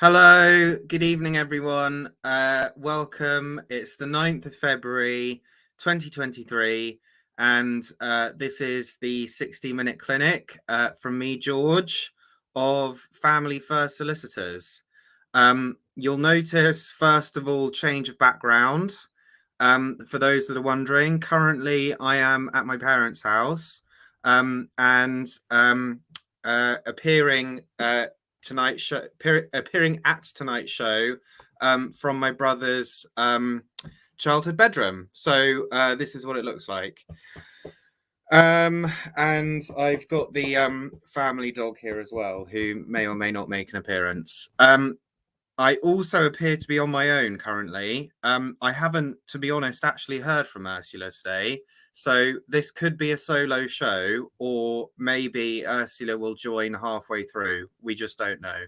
Hello, good evening, everyone. Welcome. It's the 9th of February, 2023, and this is the 60-minute clinic from me, George, of Family First Solicitors. You'll notice, first of all, change of background. For those that are wondering, currently I am at my parents' house and appearing Tonight Show, appearing at Tonight Show from my brother's childhood bedroom. So this is what it looks like. And I've got the family dog here as well, who may or may not make an appearance. I also appear to be on my own currently. I haven't, to be honest, actually heard from Ursula today. So this could be a solo show, or maybe Ursula will join halfway through. We just don't know.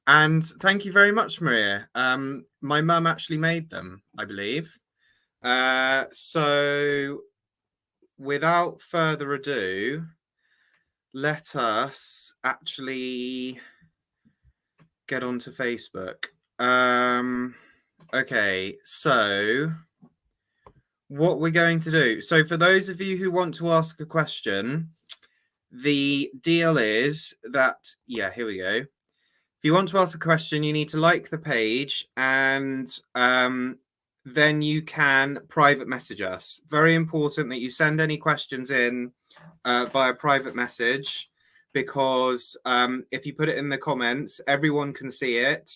And thank you very much, Maria. My mum actually made them, I believe. So without further ado, let us actually get onto Facebook. Okay, so what we're going to do. So for those of you who want to ask a question, the deal is that, yeah, here we go. If you want to ask a question, you need to like the page and then you can private message us. Very important that you send any questions in via private message, because if you put it in the comments, everyone can see it.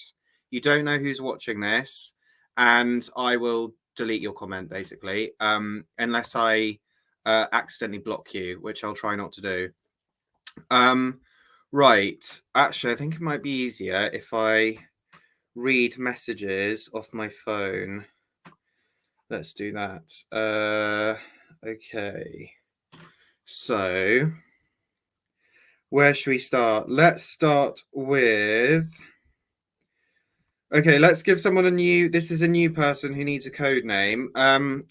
You don't know who's watching this, and I will delete your comment basically, unless I accidentally block you, which I'll try not to do. Right, actually, I think it might be easier if I read messages off my phone. Let's do that. Okay, so where should we start? Let's start with... Okay, let's give someone a new... This is a new person who needs a code name.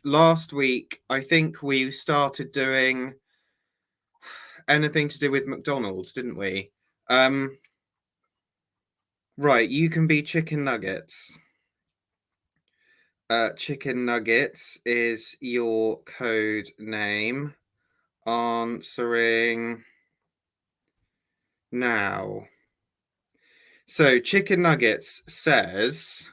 Last week, I think we started doing anything to do with McDonald's, didn't we? Right, you can be Chicken Nuggets. Chicken Nuggets is your code name. Answering now. So Chicken Nuggets says,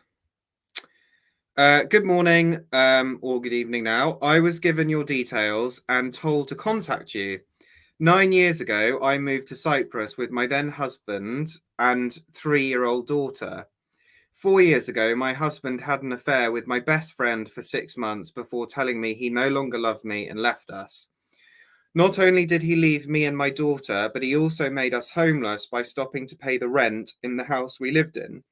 good morning or good evening now. I was given your details and told to contact you. 9 years ago, I moved to Cyprus with my then husband and 3-year-old daughter. 4 years ago, my husband had an affair with my best friend for 6 months before telling me he no longer loved me and left us. Not only did he leave me and my daughter, but he also made us homeless by stopping to pay the rent in the house we lived in.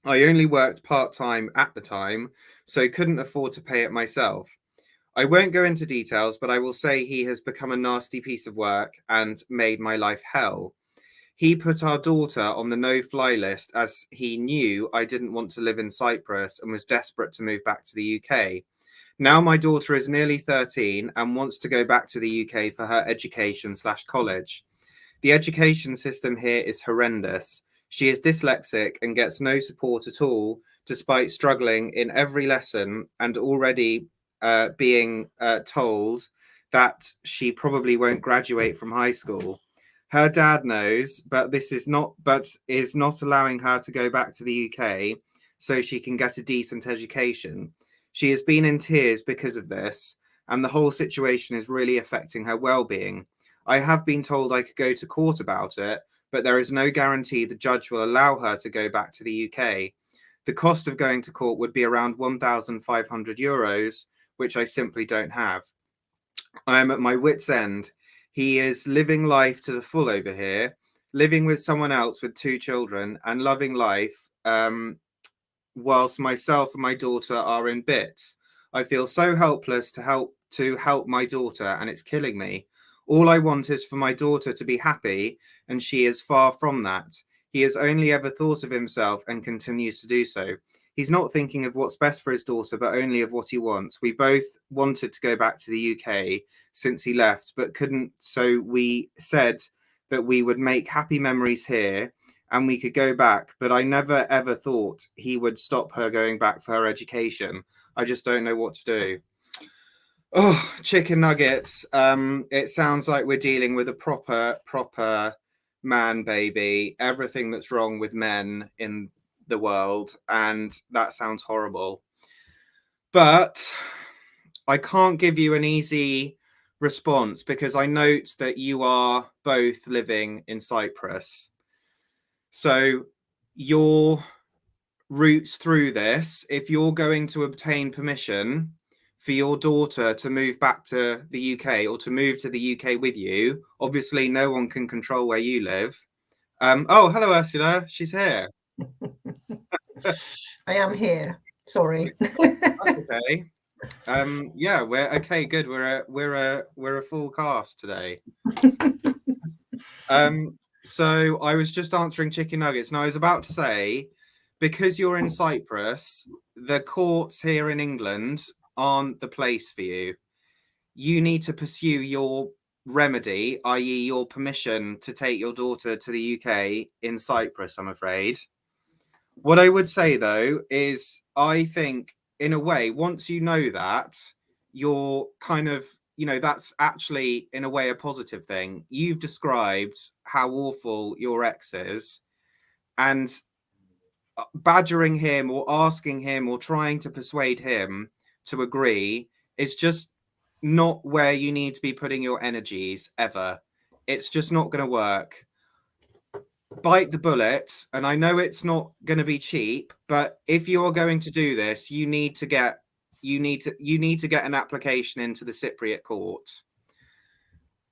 I only worked part-time at the time, so couldn't afford to pay it myself. I won't go into details, but I will say he has become a nasty piece of work and made my life hell. He put our daughter on the no-fly list as he knew I didn't want to live in Cyprus and was desperate to move back to the UK. Now my daughter is nearly 13 and wants to go back to the UK for her education/college. The education system here is horrendous. She is dyslexic and gets no support at all, despite struggling in every lesson and already being told that she probably won't graduate from high school. Her dad knows, but is not allowing her to go back to the UK so she can get a decent education. She has been in tears because of this, and the whole situation is really affecting her well-being. I have been told I could go to court about it, but there is no guarantee the judge will allow her to go back to the UK. The cost of going to court would be around €1,500, which I simply don't have. I am at my wit's end. He is living life to the full over here, living with someone else with 2 children and loving life, whilst myself and my daughter are in bits. I feel so helpless to help my daughter, and it's killing me. All I want is for my daughter to be happy, and she is far from that. He has only ever thought of himself and continues to do so. He's not thinking of what's best for his daughter, but only of what he wants. We both wanted to go back to the UK since he left, but couldn't. So we said that we would make happy memories here and we could go back. But I never ever thought he would stop her going back for her education. I just don't know what to do. Oh, chicken nuggets. It sounds like we're dealing with a proper man baby. Everything that's wrong with men in the world, and that sounds horrible. But I can't give you an easy response because I note that you are both living in Cyprus. So your routes through this, if you're going to obtain permission for your daughter to move back to the UK or to move to the UK with you, obviously no one can control where you live. Oh, hello, Ursula. She's here. I am here. Sorry. That's okay. Yeah, we're okay. Good. We're a full cast today. So I was just answering chicken nuggets, and I was about to say, because you're in Cyprus, the courts here in England aren't the place for you. You need to pursue your remedy, i.e., your permission to take your daughter to the UK in Cyprus, I'm afraid. What I would say, though, is I think, in a way, once you know that, you're kind of, that's actually, in a way, a positive thing. You've described how awful your ex is, and badgering him or asking him or trying to persuade him to agree is just not where you need to be putting your energies ever. It's just not going to work. Bite the bullet, and I know it's not going to be cheap, but if you're going to do this, you need to get an application into the Cypriot court.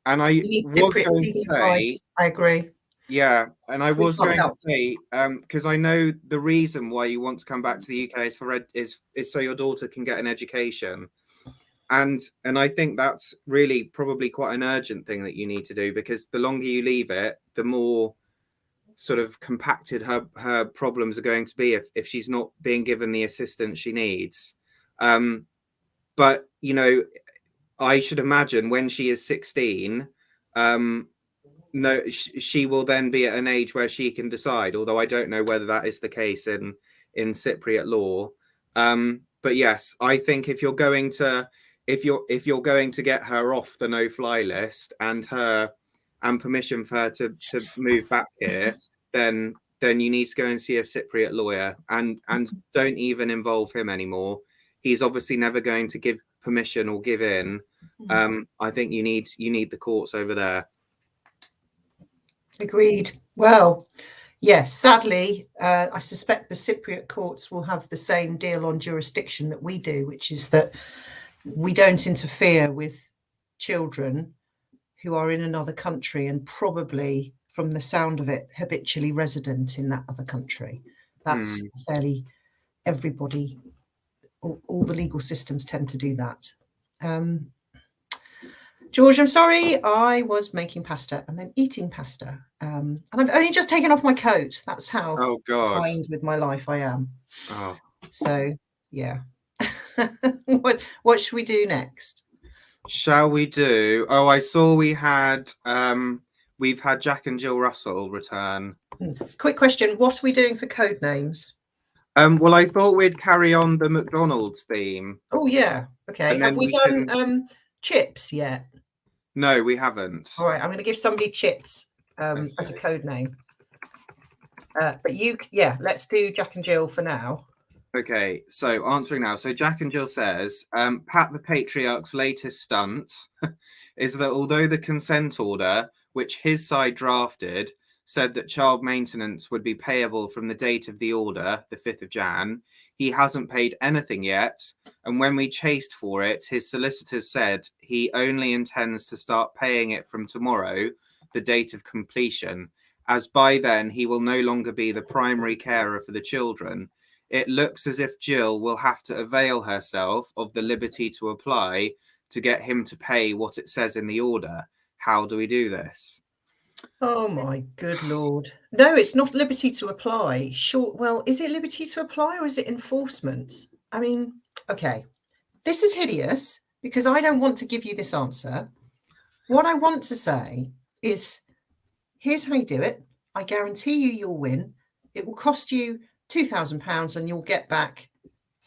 And I was going to say, I agree. Yeah, and I was going to say, because I know the reason why you want to come back to the UK is so your daughter can get an education, and I think that's really probably quite an urgent thing that you need to do, because the longer you leave it, the more sort of compacted her problems are going to be if she's not being given the assistance she needs. But I should imagine when she is 16, no, she will then be at an age where she can decide, although I don't know whether that is the case in Cypriot law. But yes, I think if you're going to get her off the no-fly list and permission for her to move back here, then you need to go and see a Cypriot lawyer, and don't even involve him anymore. He's obviously never going to give permission or give in. I think you need the courts over there. Agreed. Well, yes, sadly, I suspect the Cypriot courts will have the same deal on jurisdiction that we do, which is that we don't interfere with children who are in another country and probably, from the sound of it, habitually resident in that other country. That's fairly everybody, all the legal systems tend to do that. George, I'm sorry, I was making pasta and then eating pasta. And I've only just taken off my coat. That's how kind with my life I am. Oh. So, yeah. What should we do next? Shall we do? Oh, I saw we've had Jack and Jill Russell return. Quick question. What are we doing for code names? Well, I thought we'd carry on the McDonald's theme. Oh, yeah. Okay. Have we done chips yet? No, we haven't. All right. I'm going to give somebody chips as a code name. But let's do Jack and Jill for now. Okay. So answering now. So Jack and Jill says, Pat the Patriarch's latest stunt is that although the consent order, which his side drafted, said that child maintenance would be payable from the date of the order, the 5th of Jan, he hasn't paid anything yet. And when we chased for it, his solicitors said he only intends to start paying it from tomorrow, the date of completion, as by then he will no longer be the primary carer for the children. It looks as if Jill will have to avail herself of the liberty to apply to get him to pay what it says in the order. How do we do this? Oh, my good Lord. No, it's not liberty to apply. Sure. Well, is it liberty to apply or is it enforcement? I mean, okay, this is hideous because I don't want to give you this answer. What I want to say is, here's how you do it. I guarantee you'll win. It will cost you £2,000 and you'll get back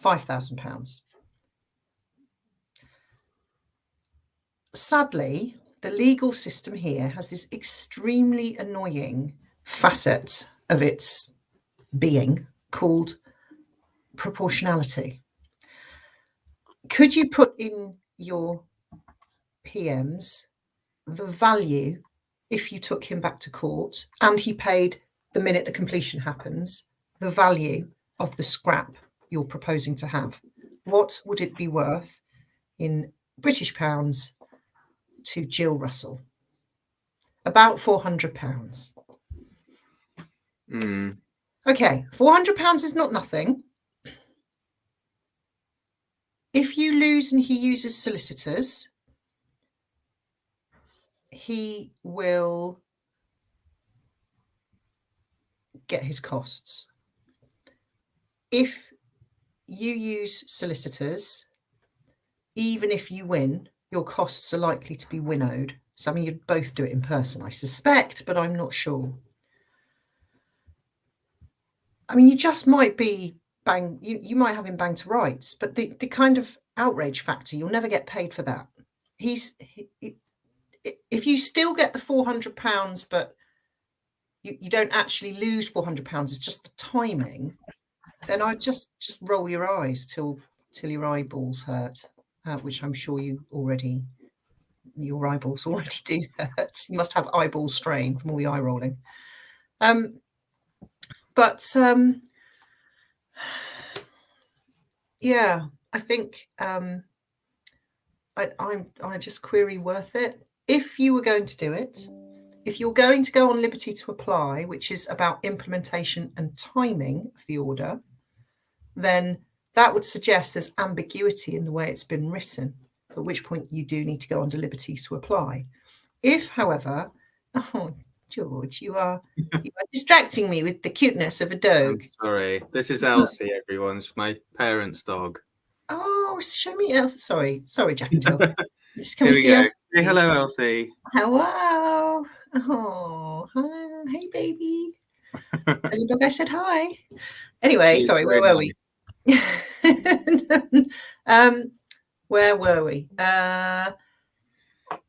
£5,000. Sadly, the legal system here has this extremely annoying facet of its being called proportionality. Could you put in your PMs the value if you took him back to court and he paid the minute the completion happens, the value of the scrap you're proposing to have? What would it be worth in British pounds to Jill Russell? About £400. Okay, £400 is not nothing. If you lose and he uses solicitors, he will get his costs. If you use solicitors, even if you win, your costs are likely to be winnowed. So, I mean, you'd both do it in person, I suspect, but I'm not sure. I mean, you just might be bang, you might have him bang to rights, but the kind of outrage factor, you'll never get paid for that. If you still get the £400, but you don't actually lose £400, it's just the timing, then I'd just roll your eyes till your eyeballs hurt, which I'm sure your eyeballs already do hurt. You must have eyeball strain from all the eye rolling. Yeah, I think I just query worth it. If you were going to do it, if you're going to go on Liberty to Apply, which is about implementation and timing of the order, then that would suggest there's ambiguity in the way it's been written, at which point you do need to go under Liberty to Apply. If, however, oh, George, you are distracting me with the cuteness of a dog. I'm sorry. This is Elsie, everyone. It's my parents' dog. Oh, show me Elsie. Sorry, Jack and Jill. Just come Here we see go. Elsie. Say hello, Elsie. Hello. Oh, hi. Hey, baby. Tell your dog I said hi. Anyway, She's sorry, where were we? Where were we?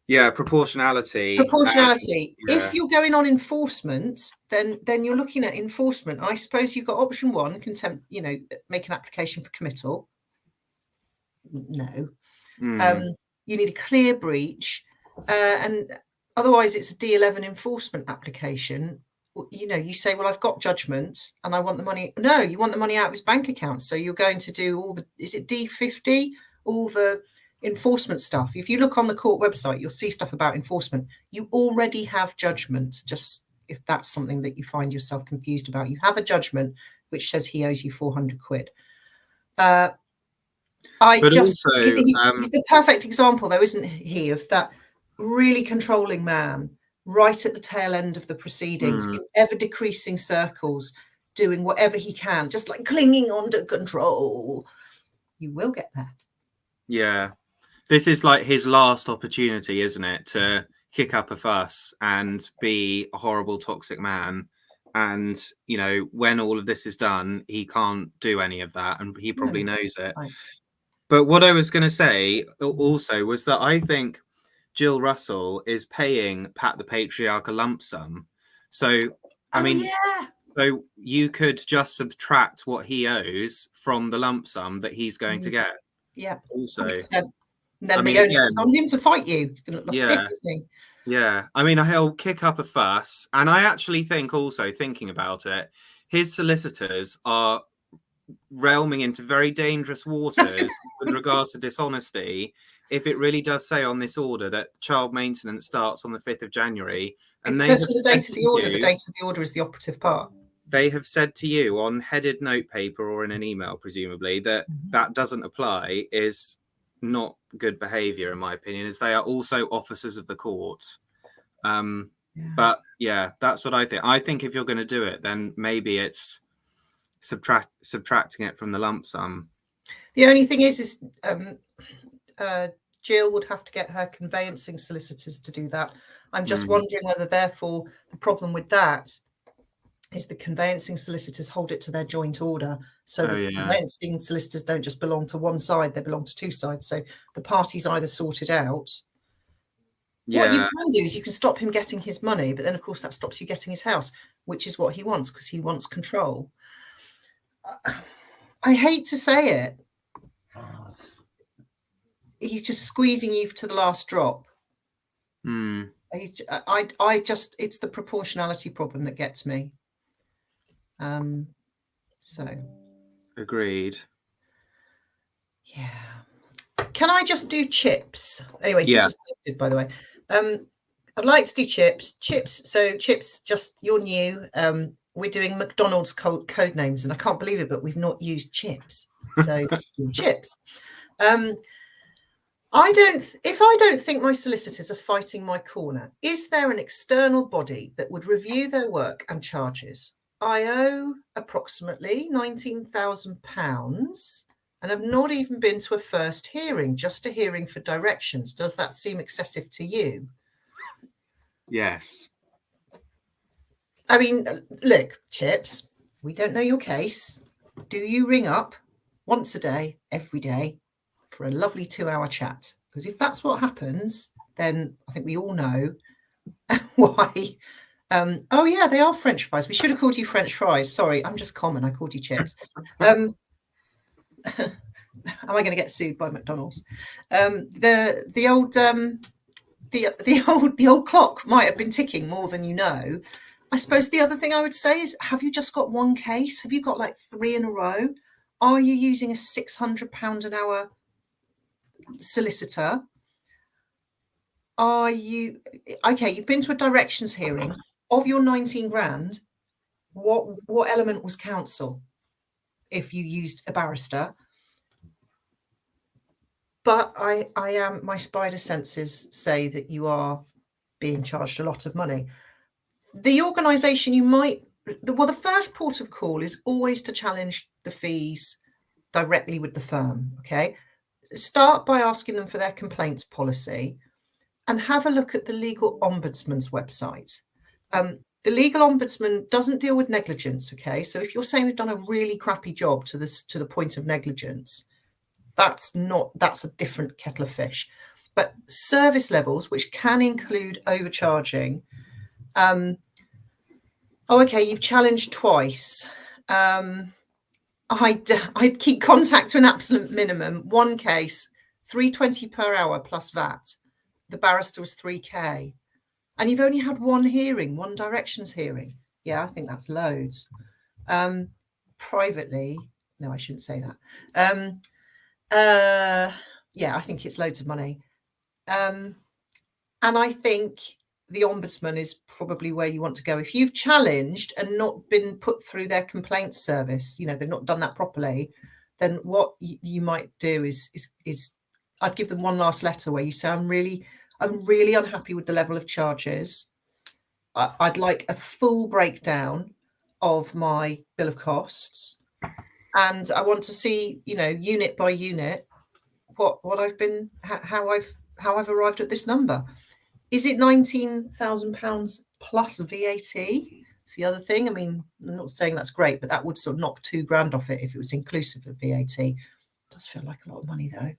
Yeah, proportionality. Proportionality. Yeah. If you're going on enforcement, then you're looking at enforcement. I suppose you've got option one, contempt, make an application for committal. No. You need a clear breach, and otherwise it's a D11 enforcement application. You say, well, I've got judgment and I want the money. No, you want the money out of his bank account. So you're going to do is it D50? All the enforcement stuff. If you look on the court website, you'll see stuff about enforcement. You already have judgment, just if that's something that you find yourself confused about. You have a judgment which says he owes you 400 quid. He's the perfect example, though, isn't he, of that really controlling man right at the tail end of the proceedings, in ever decreasing circles, doing whatever he can, just like clinging on to control. You will get there. Yeah. This is like his last opportunity, isn't it, to kick up a fuss and be a horrible, toxic man. And, when all of this is done, he can't do any of that. And he probably knows it. Right. But what I was going to say also was that I think Jill Russell is paying Pat the Patriarch a lump sum. So, so you could just subtract what he owes from the lump sum that he's going to get. Yeah. Also. 100%. Then the onus is on him to fight you. It's going to look like a dick, isn't he? Yeah. I mean, he'll kick up a fuss. And I actually think also, thinking about it, his solicitors are realming into very dangerous waters with regards to dishonesty. If it really does say on this order that child maintenance starts on the 5th of January, and it says for the date of the order, the date of the order is the operative part. They have said to you on headed notepaper or in an email, presumably, that that doesn't apply, is not good behaviour, in my opinion, as they are also officers of the court. But yeah, that's what I think. I think if you're going to do it, then maybe it's subtracting it from the lump sum. The only thing is Jill would have to get her conveyancing solicitors to do that. I'm just wondering whether, therefore, the problem with that is the conveyancing solicitors hold it to their joint order. So Oh, the yeah. conveyancing solicitors don't just belong to one side, they belong to two sides. So the parties either sort it out. What you Yeah. can do is you can stop him getting his money, but then of course that stops you getting his house, which is what he wants, because he wants control. I hate to say it. He's just squeezing you to the last drop. Mm. I just, it's the proportionality problem that gets me. So Agreed. yeah. Can I just do chips? Anyway, Yeah. keep us posted, by the way. I'd like to do chips. So chips, just you're new. We're doing McDonald's code names, and I can't believe it, but we've not used chips. So chips. If I don't think my solicitors are fighting my corner, is there an external body that would review their work and charges? I owe approximately £19,000 and have not even been to a first hearing, just a hearing for directions. Does that seem excessive to you? Yes. I mean, look, Chips, we don't know your case. Do you ring up once a day, every day, for a lovely 2-hour chat? Because if that's what happens, then I think we all know why. Oh yeah, they are French fries. We should have called you French fries. Sorry, I'm just common. I called you chips. Am I going to get sued by McDonald's? The old clock might have been ticking more than you know. I suppose the other thing I would say is, have you just got one case? Have you got like 3 in a row? Are you using a £600 an hour solicitor? Are you okay? You've been to a directions hearing. Of your 19 grand, what element was counsel if you used a barrister? But I am, my spider senses say that you are being charged a lot of money. The organisation you might, the first port of call is always to challenge the fees directly with the firm. Okay, start by asking them for their complaints policy and have a look at the Legal Ombudsman's website. The Legal Ombudsman doesn't deal with negligence. Okay, so if you're saying they've done a really crappy job to the point of negligence, that's a different kettle of fish. But service levels, which can include overcharging. Okay, you've challenged twice. I'd keep contact to an absolute minimum. One case, £3.20 per hour plus VAT. The barrister was 3k. And you've only had one hearing, one directions hearing. Yeah, I think that's loads. Privately, no, I shouldn't say that. Yeah, I think it's loads of money. And I think the Ombudsman is probably where you want to go. If you've challenged and not been put through their complaints service, they've not done that properly, then what you might do is I'd give them one last letter where you say, I'm really unhappy with the level of charges. I'd like a full breakdown of my bill of costs, and I want to see, unit by unit, what I've been, how I've arrived at this number. Is it £19,000 plus VAT? It's the other thing. I mean, I'm not saying that's great, but that would sort of knock £2,000 off it if it was inclusive of VAT. It does feel like a lot of money, though,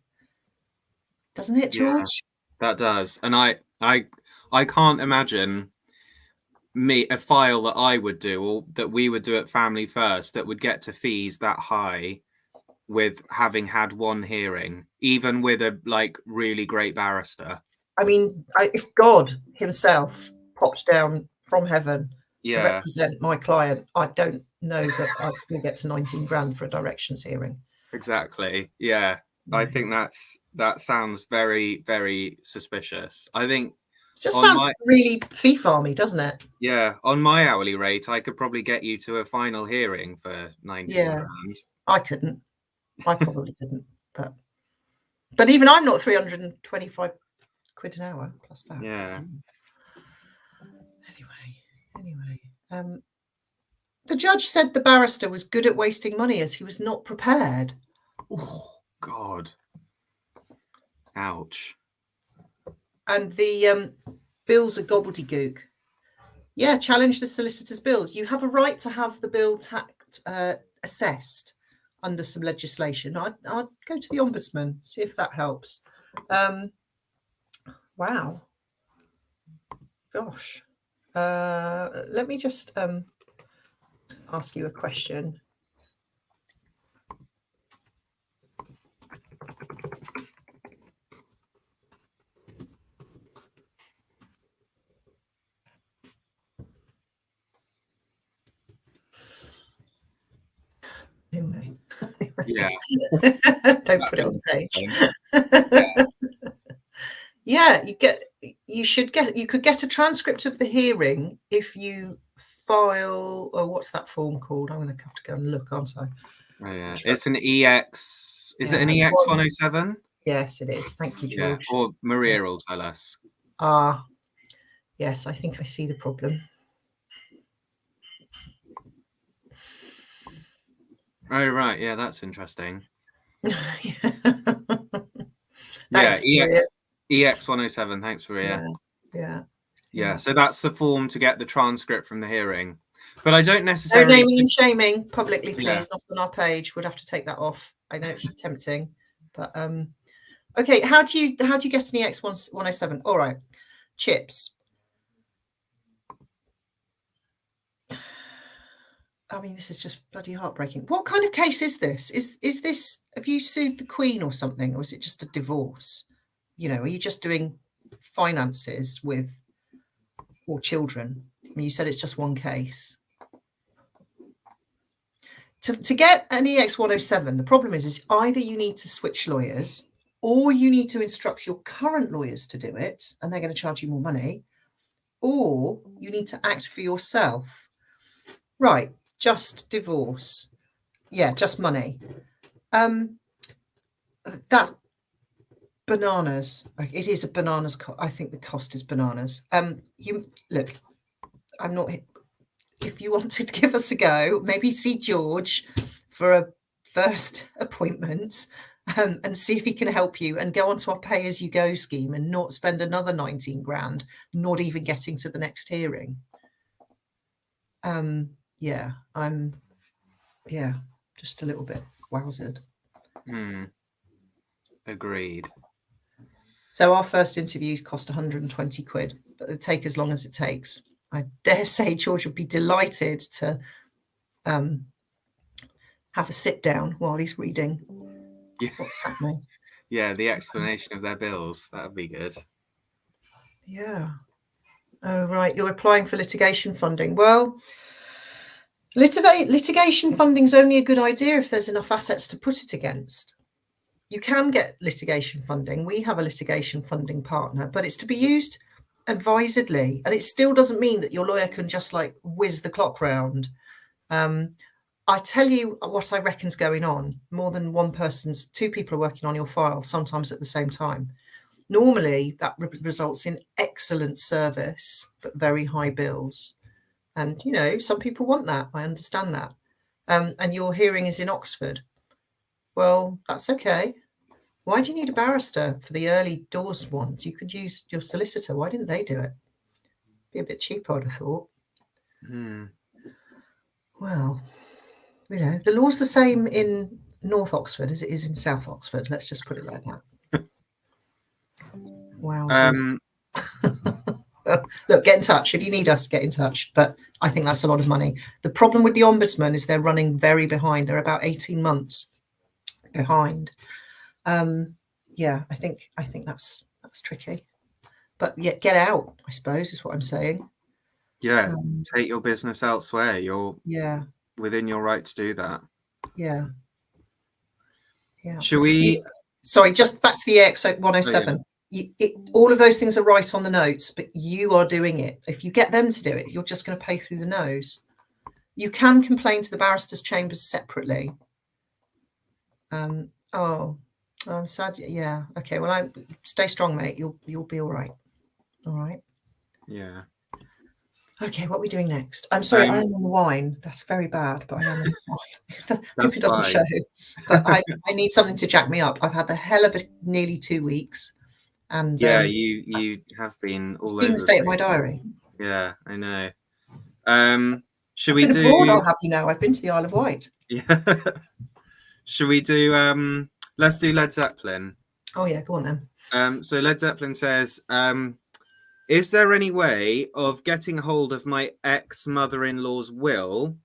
doesn't it, George? Yeah, that does. And I can't imagine a file that I would do or that we would do at Family First that would get to fees that high with having had one hearing, even with a really great barrister. I mean, if God himself popped down from heaven to Yeah, represent my client, I don't know that I'd still get to £19,000 for a directions hearing. exactly. Yeah, I think that sounds very, very suspicious. I think it just sounds really fee farmy, doesn't it? Yeah, on my hourly rate, I could probably get you to a final hearing for 19 grand. I couldn't. I probably couldn't. But even I'm not 325 quid an hour plus that. Yeah. Anyway. The judge said the barrister was good at wasting money as he was not prepared. Oh, God. Ouch. And the bills are gobbledygook. Yeah, challenge the solicitor's bills. You have a right to have the bill assessed under some legislation. I'd go to the Ombudsman, see if that helps. Wow. Gosh. Let me just ask you a question. Yeah. Don't put it on the page. Yeah, you could get a transcript of the hearing if you file, or what's that form called? I'm going to have to go and look, aren't I? Oh, yeah. It's an EX. Is it an EX 107? Yes, it is. Thank you, George. Yeah. Or Maria will tell us. Yes, I think I see the problem. Oh, right. Yeah, that's interesting. Thanks, EX 107. Thanks, Maria. Yeah. So that's the form to get the transcript from the hearing. But I don't necessarily. No naming and shaming publicly, please. Not on our page. We'd have to take that off. I know it's tempting, but okay. How do you get an EX 107? All right, chips. I mean, this is just bloody heartbreaking. What kind of case is this? Is this, have you sued the Queen or something, or is it just a divorce? You know, are you just doing finances with, or children? I mean, you said it's just one case. To get an EX 107, the problem is either you need to switch lawyers, or you need to instruct your current lawyers to do it, and they're going to charge you more money, or you need to act for yourself. Right. Just divorce. Yeah, just money. That's bananas. It is a bananas. I think the cost is bananas. You look, I'm not. If you want to give us a go, maybe see George for a first appointment and see if he can help you, and go onto our pay-as-you-go scheme and not spend another 19 grand, not even getting to the next hearing. Yeah, I'm just a little bit wowzered. Agreed. So our first interviews cost 120 quid, but they take as long as it takes. I dare say George would be delighted to have a sit down while he's reading what's happening. Yeah, the explanation of their bills. That would be good. Yeah. Oh, right. You're applying for litigation funding. Well, litigation funding is only a good idea if there's enough assets to put it against. You can get litigation funding. We have a litigation funding partner, but it's to be used advisedly. And it still doesn't mean that your lawyer can just like whiz the clock round. I tell you what I reckon's going on. More than two people are working on your file, sometimes at the same time. Normally, that results in excellent service, but very high bills. And, you know, some people want that. I understand that. And your hearing is in Oxford. Well, that's okay. Why do you need a barrister for the early doors ones? You could use your solicitor. Why didn't they do it? Be a bit cheaper, I'd have thought. Well, you know, the law's the same in North Oxford as it is in South Oxford. Let's just put it like that. Wow. Look, get in touch. If you need us, get in touch. But I think that's a lot of money. The problem with the Ombudsman is they're running very behind. They're about 18 months behind. Yeah, I think that's tricky. But yeah, get out, I suppose, is what I'm saying. Yeah, take your business elsewhere. You're within your right to do that. Yeah. Should we? Sorry, just back to the EX 107. Oh, yeah. All of those things are right on the notes, but you are doing it. If you get them to do it, you're just going to pay through the nose. You can complain to the barristers' chambers separately. Oh, I'm sad. Yeah. Okay. Well, stay strong, mate. You'll be all right. All right. Yeah. Okay. What are we doing next? I'm sorry. I'm on the wine. That's very bad, but I am on the wine. Hope it doesn't show. But I need something to jack me up. I've had the hell of nearly 2 weeks. And yeah, you have been all over. Seen the state of my diary. Yeah, I know. Should I've we been abroad, do? I'll have you know. I've been to the Isle of Wight. Yeah. Should we do? Let's do Led Zeppelin. Oh yeah, go on then. So Led Zeppelin says, is there any way of getting hold of my ex-mother-in-law's will?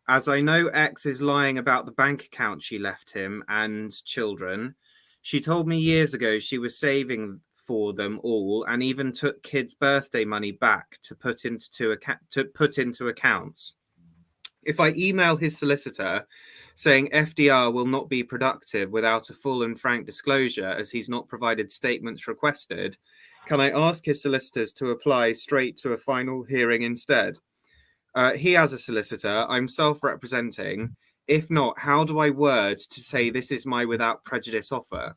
As I know X is lying about the bank account she left him and children. She told me years ago she was saving for them all and even took kids' birthday money back to put into accounts. If I email his solicitor saying FDR will not be productive without a full and frank disclosure as he's not provided statements requested, can I ask his solicitors to apply straight to a final hearing instead? He has a solicitor. I'm self-representing. If not, how do I word to say this is my without prejudice offer?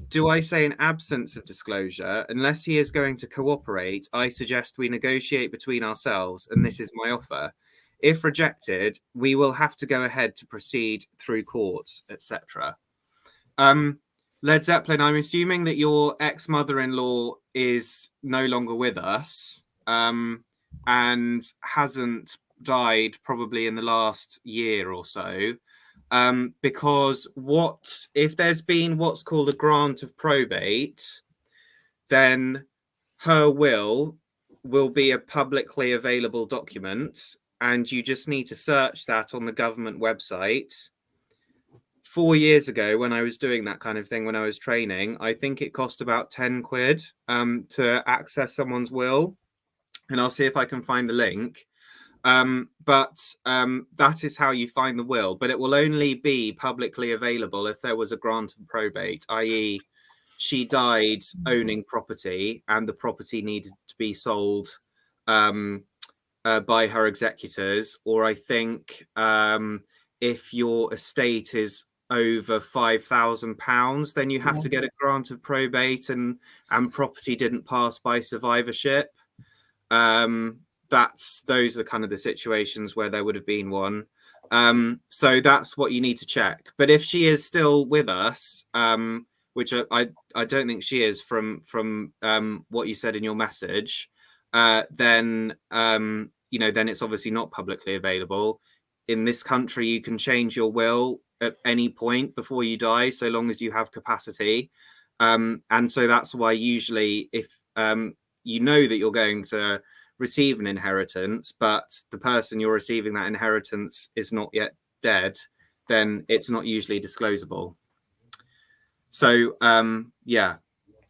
Do I say in absence of disclosure, unless he is going to cooperate, I suggest we negotiate between ourselves and this is my offer? If rejected, we will have to go ahead to proceed through courts, etc. Led Zeppelin, I'm assuming that your ex-mother-in-law is no longer with us. And hasn't died probably in the last year or so, because what if there's been what's called a grant of probate, then her will be a publicly available document, and you just need to search that on the government website. 4 years ago, when I was doing that kind of thing, when I was training, I think it cost about 10 quid to access someone's will. And I'll see if I can find the link. But that is how you find the will. But it will only be publicly available if there was a grant of probate, i.e., she died owning property and the property needed to be sold by her executors. Or I think if your estate is over £5,000, then you have to get a grant of probate, and property didn't pass by survivorship. Those are kind of the situations where there would have been one. So that's what you need to check. But if she is still with us, which I don't think she is from what you said in your message, then then it's obviously not publicly available. In this country, you can change your will at any point before you die, so long as you have capacity. And so that's why usually if you know that you're going to receive an inheritance, but the person you're receiving that inheritance is not yet dead, then it's not usually disclosable. So yeah.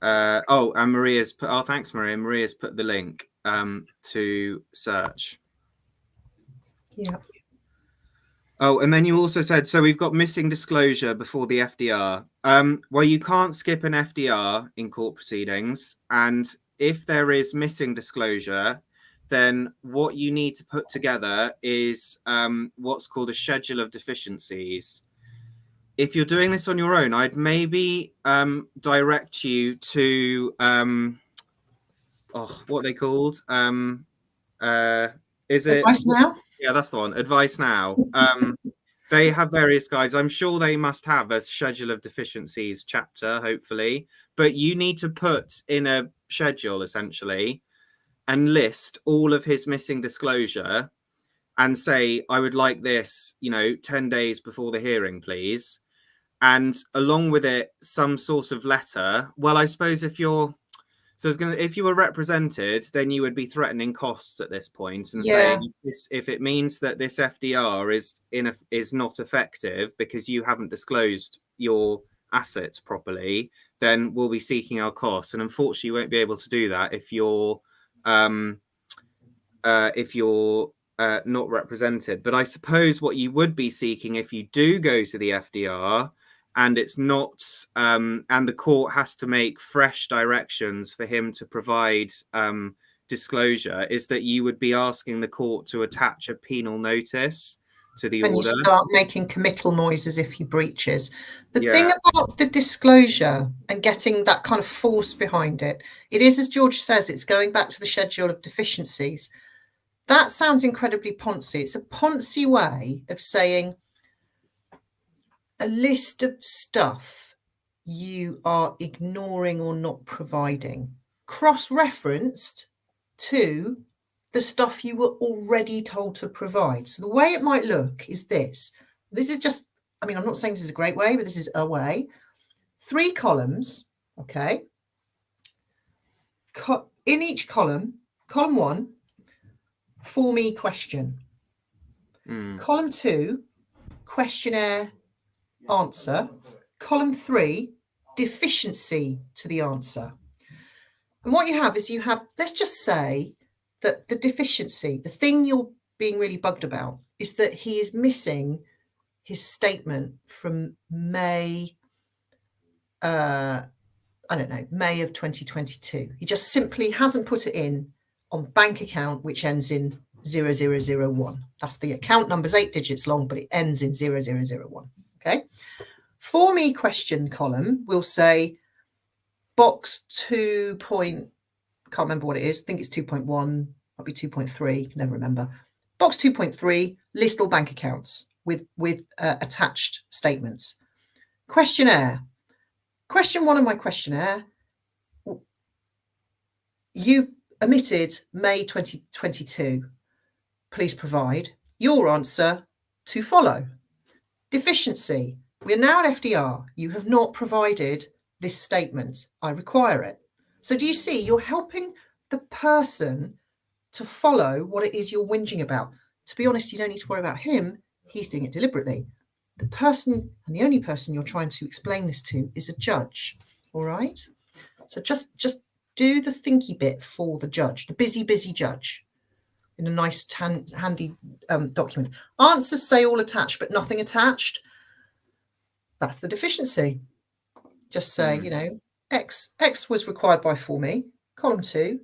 And Maria's put, oh, thanks, Maria. Maria's put the link to search. Yeah. Oh, and then you also said, so we've got missing disclosure before the FDR. Well, you can't skip an FDR in court proceedings. And if there is missing disclosure, then what you need to put together is what's called a schedule of deficiencies. If you're doing this on your own, I'd maybe direct you to, what are they called? Is it Advice Now? Yeah, that's the one. Advice Now. They have various guides. I'm sure they must have a schedule of deficiencies chapter, hopefully. But you need to put in a schedule, essentially, and list all of his missing disclosure and say, I would like this, 10 days before the hearing, please. And along with it, some sort of letter. Well, I suppose if you were represented, then you would be threatening costs at this point and saying, if it means that this FDR is not effective because you haven't disclosed your assets properly, then we'll be seeking our costs. And unfortunately, you won't be able to do that if you're not represented. But I suppose what you would be seeking if you do go to the FDR and it's not, and the court has to make fresh directions for him to provide disclosure, is that you would be asking the court to attach a penal notice to the order. And you start making committal noises if he breaches. The thing about the disclosure and getting that kind of force behind it, it is, as George says, it's going back to the schedule of deficiencies. That sounds incredibly poncy. It's a poncy way of saying a list of stuff you are ignoring or not providing, cross-referenced to the stuff you were already told to provide. So the way it might look is this. This is just, I mean, I'm not saying this is a great way, but this is a way. 3 columns, okay? In each column, column 1, for me question. Column 2, questionnaire answer. Column 3, deficiency to the answer. And what you have is let's just say that the deficiency, the thing you're being really bugged about, is that he is missing his statement from May, May of 2022. He just simply hasn't put it in on bank account, which ends in 0001. That's the account number's 8 digits long, but it ends in 0001. Okay. For me question column, we'll say box 2. Can't remember what it is. I think it's 2.1, might be 2.3, never remember. Box 2.3, list all bank accounts with attached statements. Questionnaire. Question 1 of my questionnaire, you've omitted May 2022. Please provide your answer to follow. Deficiency. We are now at FDR. You have not provided this statement. I require it. So do you see, you're helping the person to follow what it is you're whinging about. To be honest, you don't need to worry about him. He's doing it deliberately. The person, and the only person you're trying to explain this to, is a judge. All right? So just do the thinky bit for the judge, the busy judge, in a nice handy document. Answers say all attached, but nothing attached. That's the deficiency. Just say, X was required by for me. Column 2,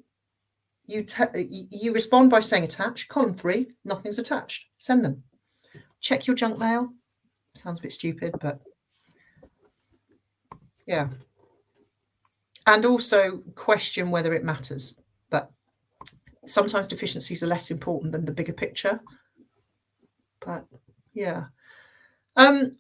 you respond by saying attached. Column 3, nothing's attached. Send them. Check your junk mail. Sounds a bit stupid, but yeah. And also question whether it matters. But sometimes deficiencies are less important than the bigger picture. But yeah. I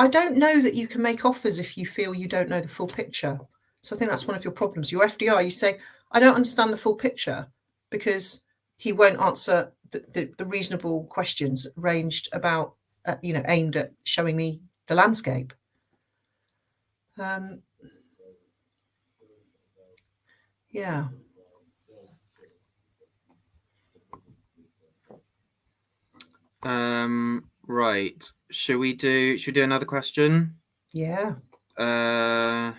don't know that you can make offers if you feel you don't know the full picture. So I think that's one of your problems. Your FDR, you say, I don't understand the full picture because he won't answer the reasonable questions ranged about, aimed at showing me the landscape. Yeah. Right. Should we do another question? Yeah. Oh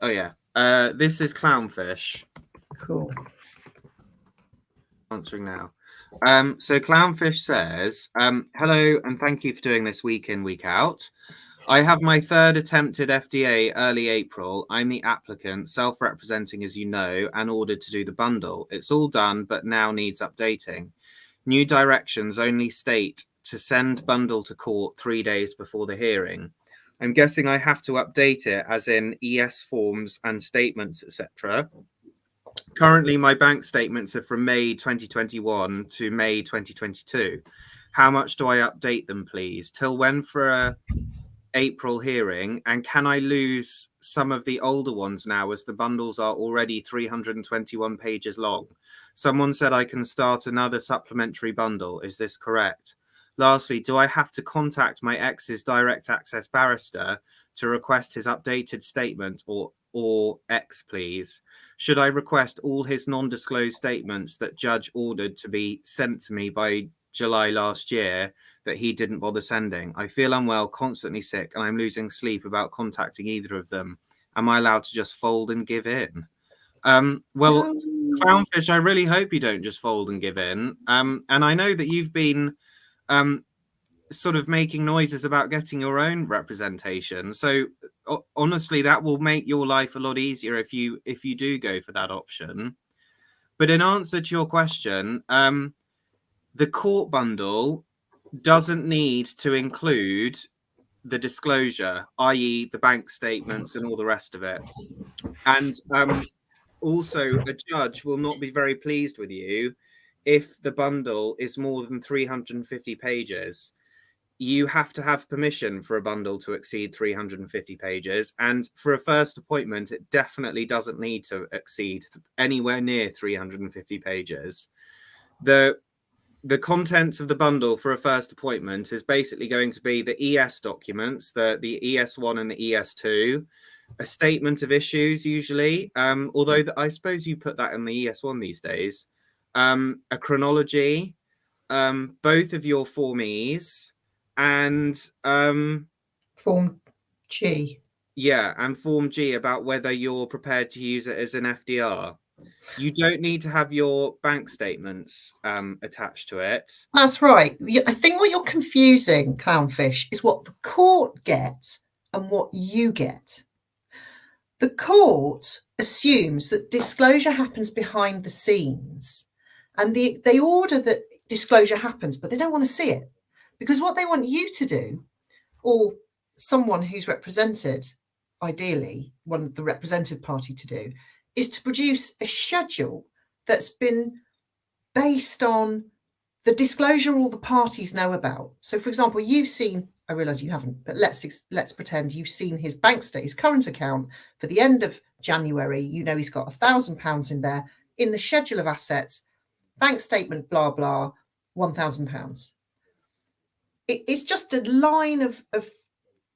yeah. This is Clownfish. Cool. Answering now. So Clownfish says, hello and thank you for doing this week in, week out. I have my 3rd attempted FDA early April. I'm the applicant, self-representing as you know, and ordered to do the bundle. It's all done, but now needs updating. New directions only state to send bundle to court 3 days before the hearing. I'm guessing I have to update it as in ES forms and statements, etc. Currently, my bank statements are from May 2021 to May 2022. How much do I update them, please? Till when for a April hearing? And can I lose some of the older ones now as the bundles are already 321 pages long? Someone said I can start another supplementary bundle. Is this correct? Lastly, do I have to contact my ex's direct access barrister to request his updated statement or X, please? Should I request all his non-disclosed statements that judge ordered to be sent to me by July last year that he didn't bother sending? I feel unwell, constantly sick, and I'm losing sleep about contacting either of them. Am I allowed to just fold and give in? Well, Clownfish, I really hope you don't just fold and give in. And I know that you've been sort of making noises about getting your own representation. So honestly, that will make your life a lot easier if you do go for that option. But in answer to your question, the court bundle doesn't need to include the disclosure, i.e. the bank statements and all the rest of it. And also, a judge will not be very pleased with you if the bundle is more than 350 pages. you have to have permission for a bundle to exceed 350 pages. And for a first appointment, it definitely doesn't need to exceed anywhere near 350 pages. The contents of the bundle for a first appointment is basically going to be the ES documents, the ES1 and the ES2, a statement of issues usually, although I suppose you put that in the ES1 these days, a chronology, both of your Form Es, and Form G. Yeah, and Form G about whether you're prepared to use it as an FDR. You don't need to have your bank statements attached to it. That's right. I think what you're confusing, Clownfish, is what the court gets and what you get. The court assumes that disclosure happens behind the scenes, and they order that disclosure happens, but they don't want to see it, because what they want you to do, or someone who's represented, ideally one of the represented party to do, is to produce a schedule that's been based on the disclosure all the parties know about. So, for example, you've seen, I realise you haven't, but let's pretend you've seen his bank statement, his current account for the end of January. You know he's got £1,000 in there in the schedule of assets, bank statement, blah, blah, £1,000. It's just a line of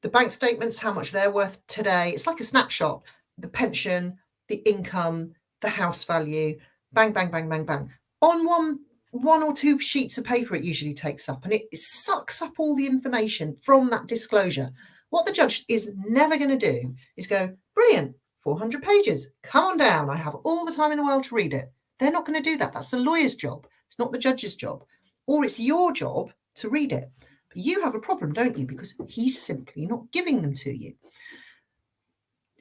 the bank statements, how much they're worth today. It's like a snapshot, the pension, the income, the house value, bang, bang, bang, bang, bang. On one or two sheets of paper it usually takes up, and it sucks up all the information from that disclosure. What the judge is never going to do is go, brilliant, 400 pages, come on down, I have all the time in the world to read it. They're not going to do that. That's a lawyer's job. It's not the judge's job. Or it's your job to read it. But you have a problem, don't you? Because he's simply not giving them to you.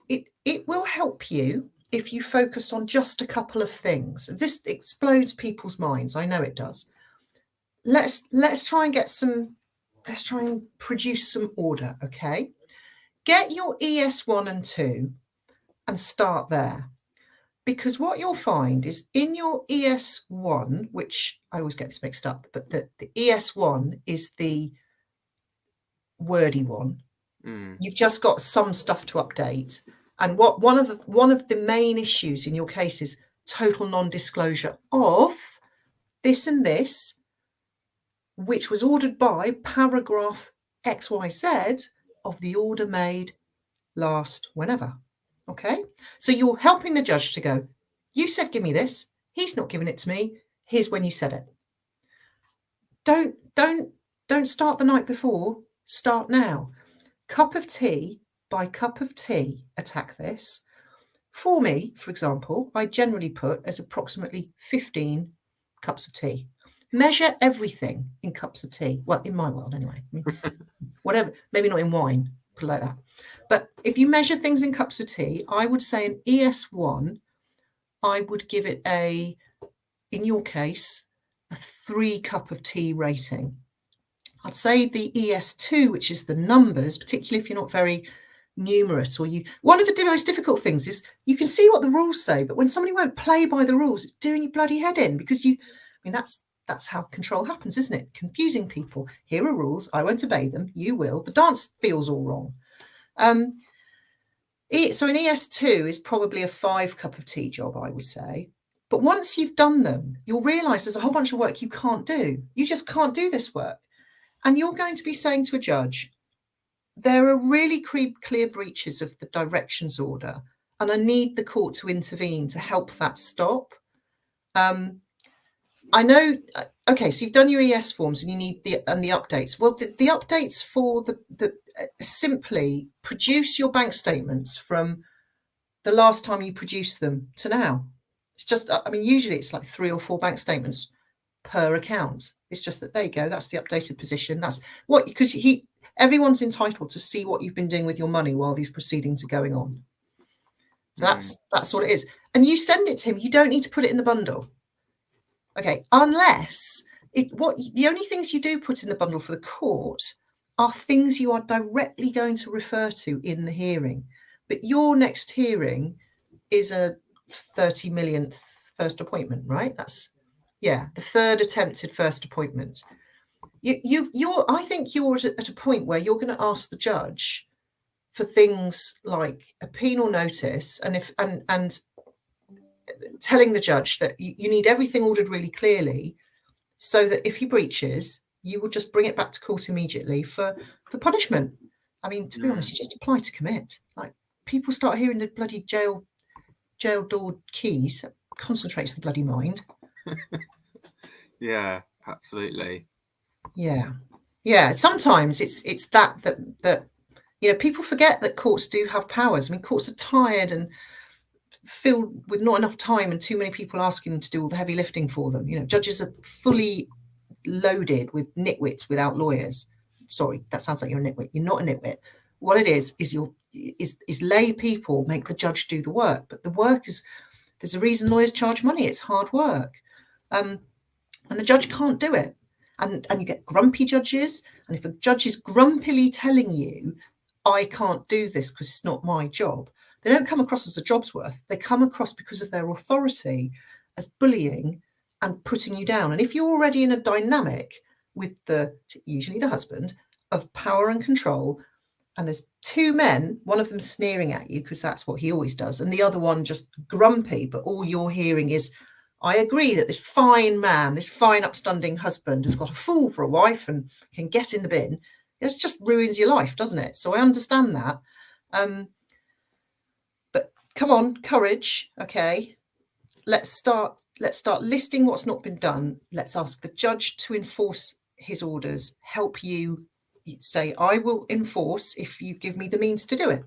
It will help you if you focus on just a couple of things. This explodes people's minds. I know it does. Let's try and get some, let's try and produce some order, okay? Get your ES1 and 2 and start there. Because what you'll find is in your ES1, which I always get this mixed up, but the ES1 is the wordy one. You've just got some stuff to update. And what one of the main issues in your case is total non-disclosure of this and this, which was ordered by paragraph XYZ of the order made last whenever. Okay, so you're helping the judge to go, you said give me this, he's not giving it to me, here's when you said it. Don't start the night before, start now. Cup of tea by cup of tea, attack this. For me, for example, I generally put as approximately 15 cups of tea. Measure everything in cups of tea. Well, in my world anyway. Whatever, maybe not in wine, put it like that. But if you measure things in cups of tea, I would say an ES1, I would give it in your case, a 3 cup of tea rating. I'd say the ES2, which is the numbers, particularly if you're not very numerate, or one of the most difficult things is you can see what the rules say, but when somebody won't play by the rules, it's doing your bloody head in, because that's how control happens, isn't it? Confusing people. Here are rules, I won't obey them, you will. The dance feels all wrong. So an ES2 is probably a 5 cup of tea job, I would say. But once you've done them, you'll realise there's a whole bunch of work you can't do. You just can't do this work. And you're going to be saying to a judge, there are really clear breaches of the directions order, and I need the court to intervene to help that stop. I know, okay, so you've done your ES forms and you need the updates. Well, the updates for the simply produce your bank statements from the last time you produced them to now. It's just, I mean, usually it's like 3 or 4 bank statements per account. It's just that, there you go, that's the updated position. That's what, because everyone's entitled to see what you've been doing with your money while these proceedings are going on. So that's all it is. And you send it to him, you don't need to put it in the bundle. Okay, unless the only things you do put in the bundle for the court are things you are directly going to refer to in the hearing. But your next hearing is a 30 millionth first appointment, right? That's, yeah, the 3rd attempted first appointment. I think you're at a point where you're going to ask the judge for things like a penal notice, and telling the judge that you need everything ordered really clearly, so that if he breaches, you will just bring it back to court immediately for punishment. I mean, to be honest, you just apply to commit. Like, people start hearing the bloody jail door keys, that concentrates the bloody mind. Yeah, absolutely. Yeah. Sometimes it's that people forget that courts do have powers. I mean, courts are tired and filled with not enough time and too many people asking them to do all the heavy lifting for them. Judges are fully loaded with nitwits without lawyers. Sorry, that sounds like you're a nitwit. You're not a nitwit. What it is lay people make the judge do the work, but the work is, there's a reason lawyers charge money. It's hard work, and the judge can't do it. And you get grumpy judges. And if a judge is grumpily telling you, I can't do this because it's not my job, they don't come across as a job's worth. They come across, because of their authority, as bullying and putting you down. And if you're already in a dynamic with usually the husband, of power and control, and there's two men, one of them sneering at you because that's what he always does, and the other one just grumpy, but all you're hearing is, I agree that this fine man, this fine upstanding husband, has got a fool for a wife and can get in the bin. It just ruins your life, doesn't it? So I understand that. But come on, courage. Okay. Let's start listing what's not been done. Let's ask the judge to enforce his orders, help you say, I will enforce if you give me the means to do it.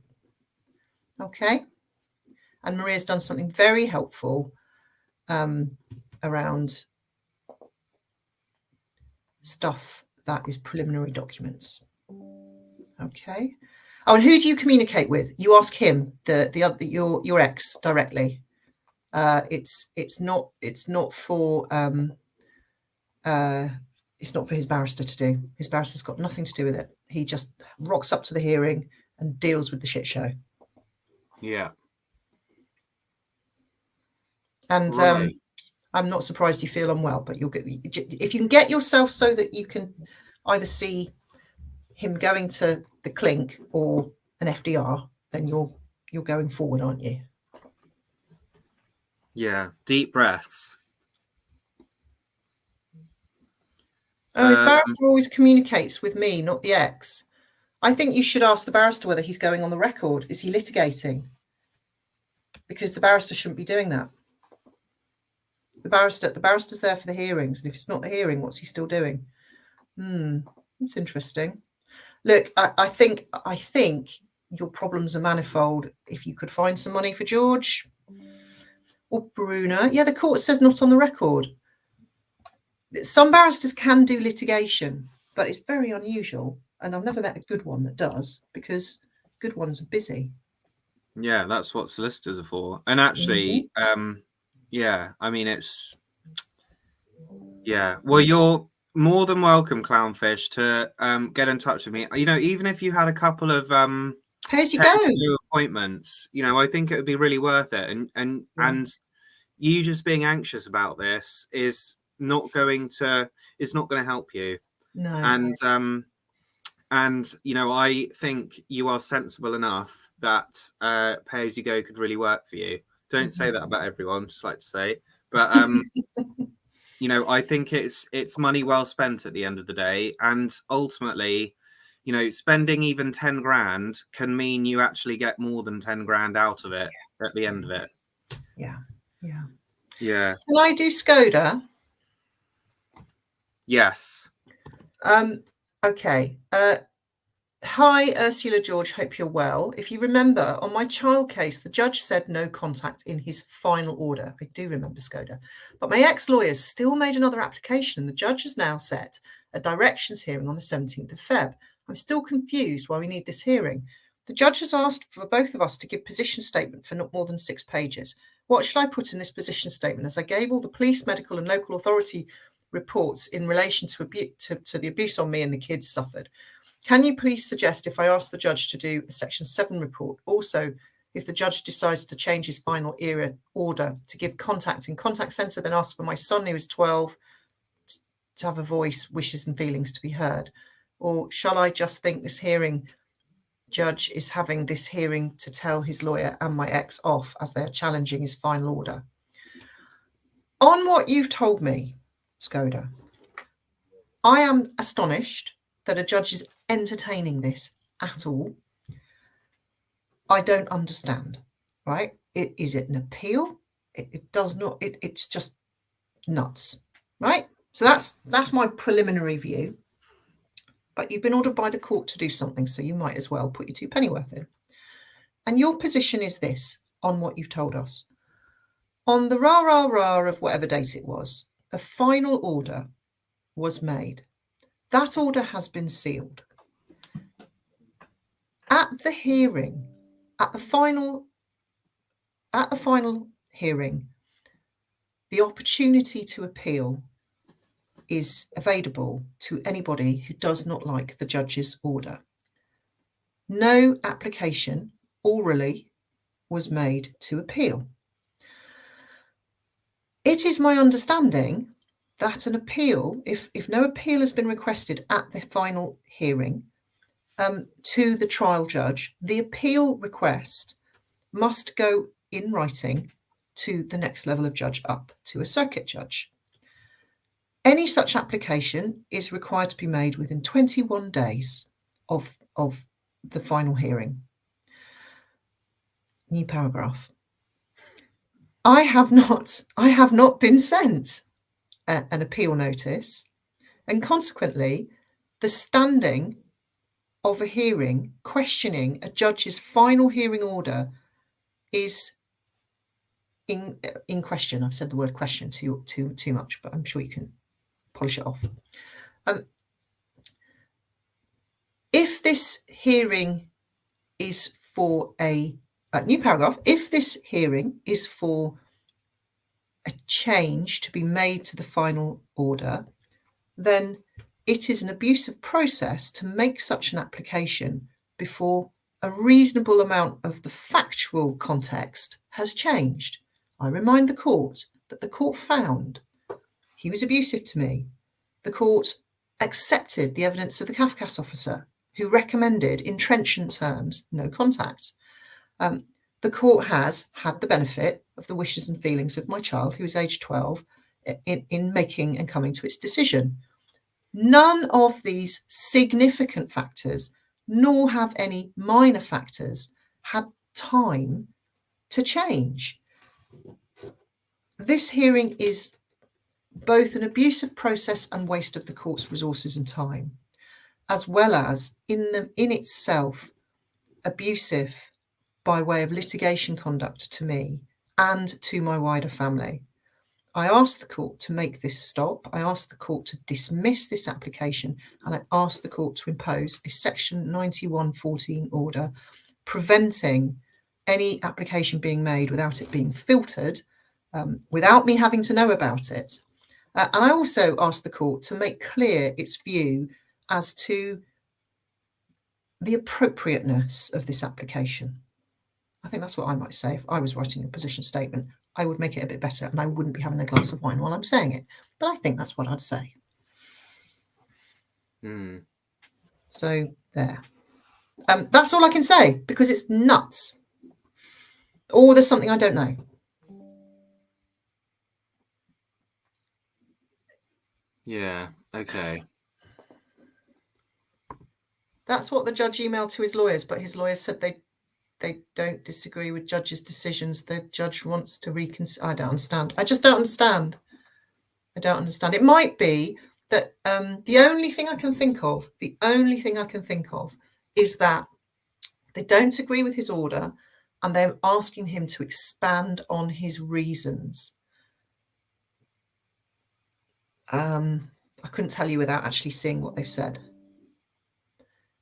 Okay. And Maria's done something very helpful around stuff that is preliminary documents. Okay. Oh, and who do you communicate with? You ask him, the other, your ex, directly. It's not for his barrister to do. His barrister's got nothing to do with it. He just rocks up to the hearing and deals with the shit show. Yeah. And right. I'm not surprised you feel unwell, but you'll get, if you can get yourself so that you can either see him going to the clink or an FDR, then you're going forward, aren't you? Yeah. Deep breaths. Oh, his barrister always communicates with me, not the ex. I think you should ask the barrister whether he's going on the record. Is he litigating? Because the barrister shouldn't be doing that. The barrister's there for the hearings, and if it's not the hearing, what's he still doing? That's interesting. Look, I think your problems are manifold. If you could find some money for George or Bruna, yeah, the court says not on the record. Some barristers can do litigation, but it's very unusual, and I've never met a good one that does, because good ones are busy. Yeah, that's what solicitors are for. And actually, yeah, I mean, it's, yeah. Well, you're more than welcome, Clownfish, to get in touch with me. Even if you had a couple of pay as you go appointments, I think it would be really worth it. And you just being anxious about this is not going to help you. No. And I think you are sensible enough that pay as you go could really work for you. Don't say that about everyone, just like to say. But I think it's money well spent at the end of the day. And ultimately, spending even 10 grand can mean you actually get more than 10 grand out of it at the end of it. Yeah. Yeah. Can I do Skoda? Yes. Okay. Hi, Ursula George. Hope you're well. If you remember, on my child case, the judge said no contact in his final order. I do remember Skoda. But my ex-lawyers still made another application, and the judge has now set a directions hearing on the 17th of Feb. I'm still confused why we need this hearing. The judge has asked for both of us to give position statement for not more than 6 pages. What should I put in this position statement, as I gave all the police, medical and local authority reports in relation to the abuse on me and the kids suffered? Can you please suggest if I ask the judge to do a Section 7 report? Also, if the judge decides to change his final order to give contact in contact centre, then ask for my son, who is 12, have a voice, wishes and feelings to be heard? Or shall I just think this hearing judge is having this hearing to tell his lawyer and my ex off as they're challenging his final order? On what you've told me, Skoda, I am astonished that a judge is entertaining this at all. I don't understand, right? Is it an appeal? It does not, it's just nuts, right? So that's my preliminary view. But you've been ordered by the court to do something, so you might as well put your 2 pennyworth in. And your position is this on what you've told us. On the rah of whatever date it was, a final order was made. That order has been sealed. At the hearing, at the final hearing, the opportunity to appeal is available to anybody who does not like the judge's order. No application orally was made to appeal. It is my understanding that an appeal, if no appeal has been requested at the final hearing to the trial judge, the appeal request must go in writing to the next level of judge up, to a circuit judge. Any such application is required to be made within 21 days of the final hearing. New paragraph. I have not been sent an appeal notice, and consequently, the standing of a hearing questioning a judge's final hearing order is in question. I've said the word question too much, but I'm sure you can polish it off. If this hearing is for a new paragraph, if this hearing is for a change to be made to the final order, then it is an abusive process to make such an application before a reasonable amount of the factual context has changed. I remind the court that the court found he was abusive to me. The court accepted the evidence of the CAFCAS officer who recommended, in trenchant terms, no contact. The court has had the benefit of the wishes and feelings of my child, who is age 12, in making and coming to its decision. None of these significant factors, nor have any minor factors, had time to change. This hearing is both an abusive process and waste of the court's resources and time, as well as in itself abusive by way of litigation conduct to me and to my wider family. I asked the court to make this stop. I asked the court to dismiss this application, and I asked the court to impose a section 9114 order preventing any application being made without it being filtered, without me having to know about it. And I also asked the court to make clear its view as to the appropriateness of this application. I think that's what I might say if I was writing a position statement. I would make it a bit better, and I wouldn't be having a glass of wine while I'm saying it. But I think that's what I'd say. So there. That's all I can say, because it's nuts. Or there's something I don't know. Yeah, okay. That's what the judge emailed to his lawyers, but his lawyers said they don't disagree with judge's decisions. The judge wants to reconsider. I don't understand. I just don't understand. I don't understand. It might be that the only thing I can think of is that they don't agree with his order and they're asking him to expand on his reasons. I couldn't tell you without actually seeing what they've said.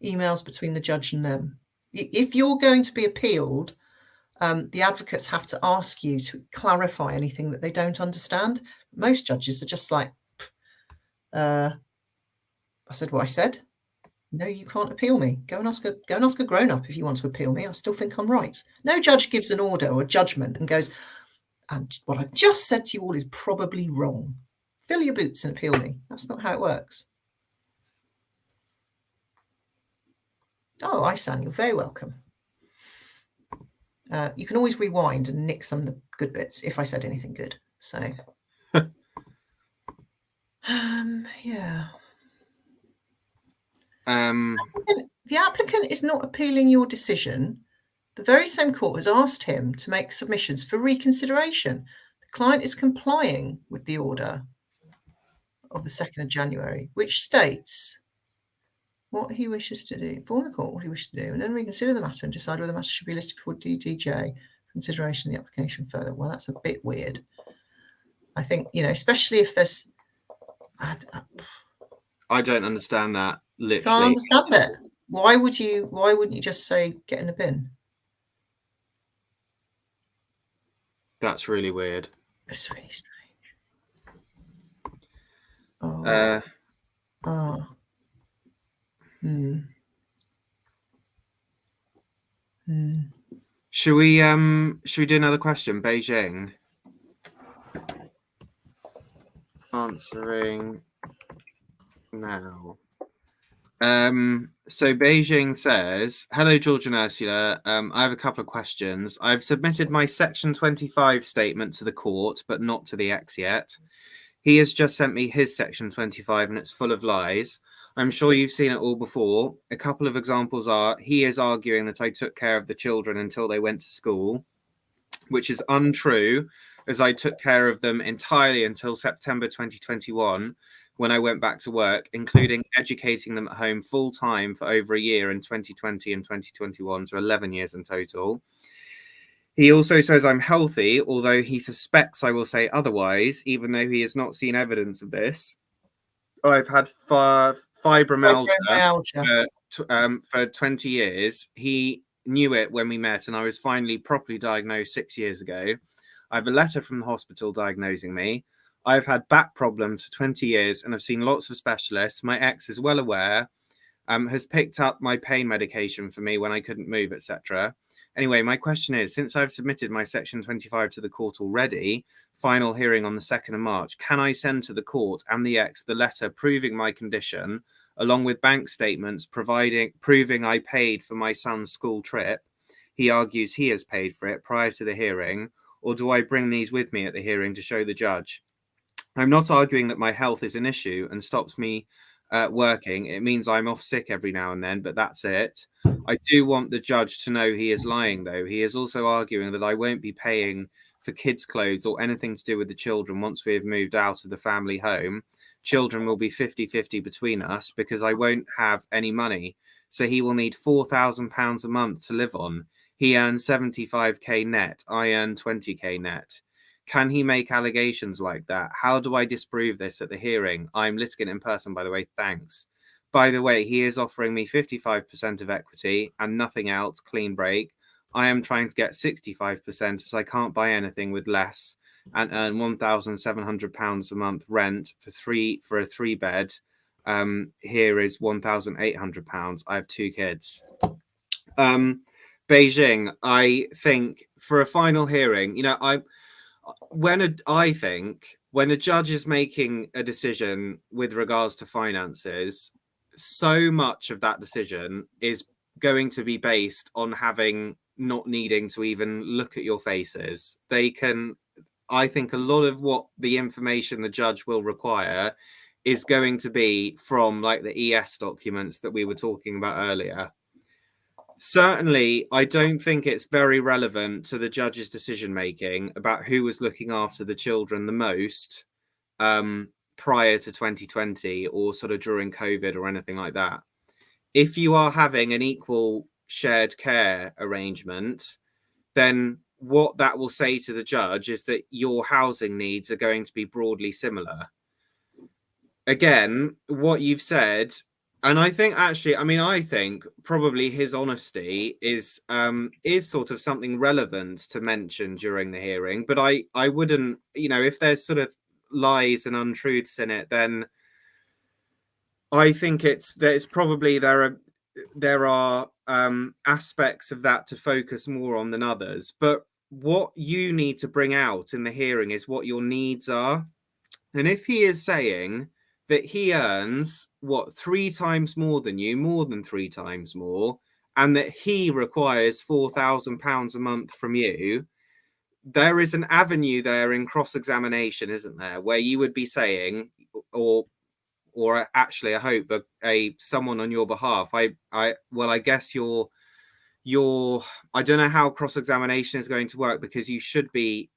Emails between the judge and them. If you're going to be appealed, the advocates have to ask you to clarify anything that they don't understand. Most judges are just like, I said what I said. No, you can't appeal me. Go and ask a grown-up if you want to appeal me. I still think I'm right. No judge gives an order or a judgment and goes, and what I've just said to you all is probably wrong. fill your boots and appeal me. That's not how it works. Oh, Isan, you're very welcome. You can always rewind and nick some of the good bits if I said anything good. So, yeah. The applicant is not appealing your decision. The very same court has asked him to make submissions for reconsideration. The client is complying with the order of the 2nd of January, which states what he wishes to do, inform the court what he wishes to do, and then reconsider the matter and decide whether the matter should be listed before DDJ for consideration of the application further. Well, that's a bit weird. I think, especially if there's... I don't understand that, literally. Can't understand it. Why wouldn't you just say get in the bin? That's really weird. It's really strange. Should we do another question? Beijing answering now. So Beijing says, hello, George and Ursula. I have a couple of questions. I've submitted my Section 25 statement to the court, but not to the ex yet. He has just sent me his Section 25 and it's full of lies. I'm sure you've seen it all before. A couple of examples are, he is arguing that I took care of the children until they went to school, which is untrue, as I took care of them entirely until September 2021, when I went back to work, including educating them at home full time for over a year in 2020 and 2021, so 11 years in total. He also says I'm healthy, although he suspects I will say otherwise, even though he has not seen evidence of this. I've had fibromyalgia for 20 years. He knew it when we met, and I was finally properly diagnosed 6 years ago. I have a letter from the hospital diagnosing me. I've had back problems for 20 years and I've seen lots of specialists. My ex is well aware, has picked up my pain medication for me when I couldn't move, etc. Anyway, my question is, since I've submitted my Section 25 to the court already, final hearing on the 2nd of March, can I send to the court and the ex the letter proving my condition, along with bank statements proving I paid for my son's school trip? He argues he has paid for it prior to the hearing, or do I bring these with me at the hearing to show the judge? I'm not arguing that my health is an issue and stops me working. It means I'm off sick every now and then, but that's it. I do want the judge to know he is lying, though. He is also arguing that I won't be paying for kids' clothes or anything to do with the children once we have moved out of the family home. Children will be 50-50 between us because I won't have any money. So he will need £4,000 a month to live on. He earns 75k net. I earn 20k net. Can he make allegations like that? How do I disprove this at the hearing? I'm litigant in person, by the way. Thanks. By the way, he is offering me 55% of equity and nothing else, clean break. I am trying to get 65% as I can't buy anything with less and earn £1,700 a month rent for a 3-bed. Here is £1,800. I have 2 kids. Beijing, I think for a final hearing, when a judge is making a decision with regards to finances, so much of that decision is going to be based on not needing to even look at your faces. I think a lot of what the information the judge will require is going to be from like the ES documents that we were talking about earlier. Certainly, I don't think it's very relevant to the judge's decision making about who was looking after the children the most prior to 2020 or sort of during COVID or anything like that. If you are having an equal shared care arrangement, then what that will say to the judge is that your housing needs are going to be broadly similar. Again, what you've said, and I think actually, I think probably his honesty is sort of something relevant to mention during the hearing. But I wouldn't, if there's sort of lies and untruths in it, then I think there are aspects of that to focus more on than others. But what you need to bring out in the hearing is what your needs are. And if he is saying that he earns, what, 3 times more than you, more than 3 times more, and that he requires £4,000 a month from you, there is an avenue there in cross-examination, isn't there, where you would be saying, or actually, I hope a someone on your behalf. I guess you're I don't know how cross-examination is going to work, because you should be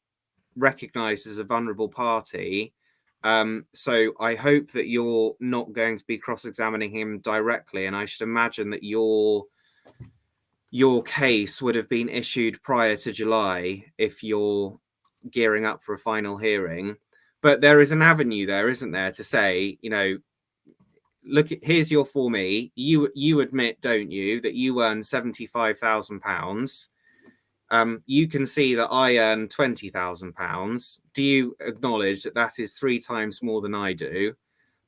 recognized as a vulnerable party. So I hope that you're not going to be cross-examining him directly, and I should imagine that your case would have been issued prior to July if you're gearing up for a final hearing. But there is an avenue there, isn't there, to say, look, here's your Form E. You admit, don't you, that you earn £75,000. You can see that I earn £20,000. Do you acknowledge that that is 3 times more than I do?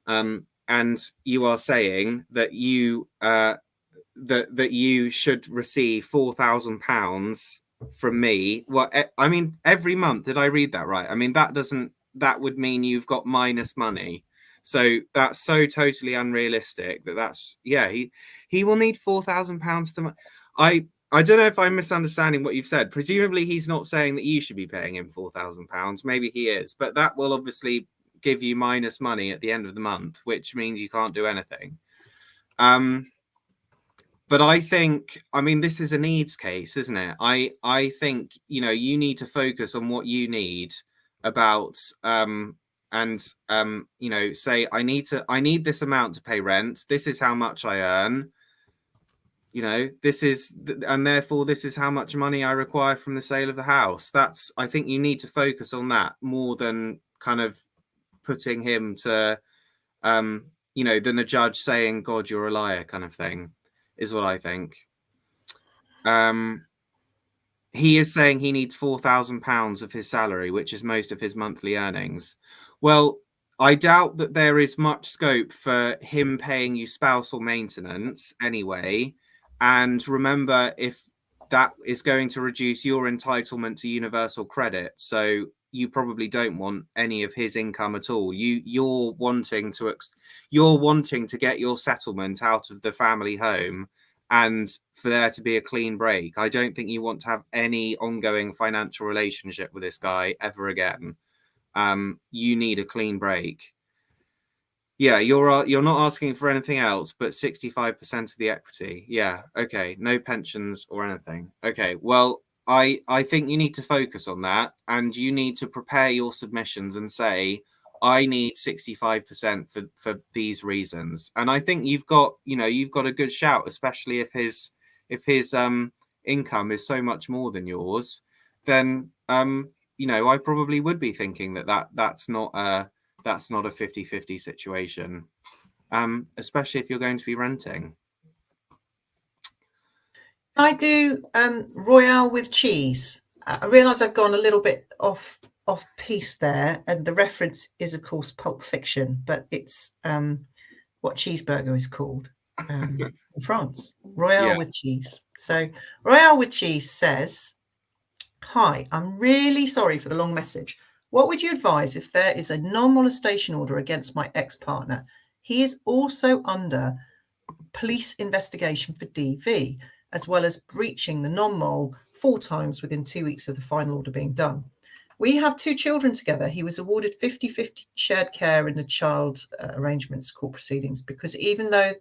And you are saying that you that you should receive £4,000 from me. Well, I mean, every month. Did I read that right? I mean, that would mean you've got minus money. So that's so totally unrealistic that's he will need £4,000 to. I don't know if I'm misunderstanding what you've said. Presumably he's not saying that you should be paying him £4,000. Maybe he is, but that will obviously give you minus money at the end of the month, which means you can't do anything. But I think, I mean, this is a needs case, isn't it? I think, you need to focus on what you need about, say, I need this amount to pay rent. This is how much I earn. And therefore this is how much money I require from the sale of the house. I think you need to focus on that more than kind of putting him to, than a judge saying, God, you're a liar kind of thing, is what I think. He is saying he needs £4,000 of his salary, which is most of his monthly earnings. Well, I doubt that there is much scope for him paying you spousal maintenance anyway. And remember, if that is going to reduce your entitlement to universal credit, so you probably don't want any of his income at all. You're wanting to get your settlement out of the family home and for there to be a clean break. I don't think you want to have any ongoing financial relationship with this guy ever again. You need a clean break. Yeah, you're not asking for anything else but 65% of the equity. Yeah, okay, no pensions or anything. Okay, well, I think you need to focus on that, and you need to prepare your submissions and say, I need 65% for these reasons. And I think you've got a good shout, especially if his income is so much more than yours. Then I probably would be thinking that's not a 50-50 situation, especially if you're going to be renting. I do Royale with cheese. I realise I've gone a little bit off piece there, and the reference is, of course, Pulp Fiction, but it's what cheeseburger is called in France. Royale with cheese. So Royale with cheese says, "Hi, I'm really sorry for the long message. What would you advise if there is a non-molestation order against my ex-partner? He is also under police investigation for DV, as well as breaching the non-mol 4 times within 2 weeks of the final order being done. We have 2 children together. He was awarded 50-50 shared care in the child arrangements court proceedings because even though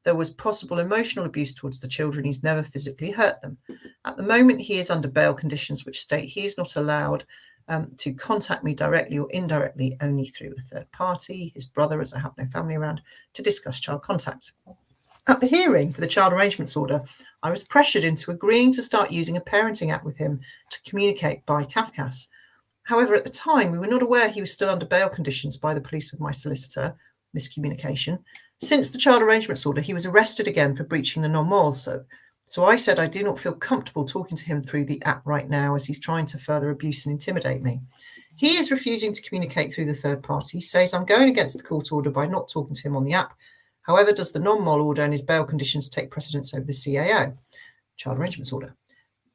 there was possible emotional abuse towards the children, he's never physically hurt them. At the moment, he is under bail conditions which state he is not allowed to contact me directly or indirectly, only through a third party, his brother, as I have no family around, to discuss child contact. At the hearing for the child arrangements order, I was pressured into agreeing to start using a parenting app with him to communicate by Kafkas. However, at the time, we were not aware he was still under bail conditions by the police with my solicitor, miscommunication. Since the child arrangements order, he was arrested again for breaching the non-mol. So I said I do not feel comfortable talking to him through the app right now as he's trying to further abuse and intimidate me. He is refusing to communicate through the third party, says I'm going against the court order by not talking to him on the app. However, does the non-mol order and his bail conditions take precedence over the CAO, child arrangements order?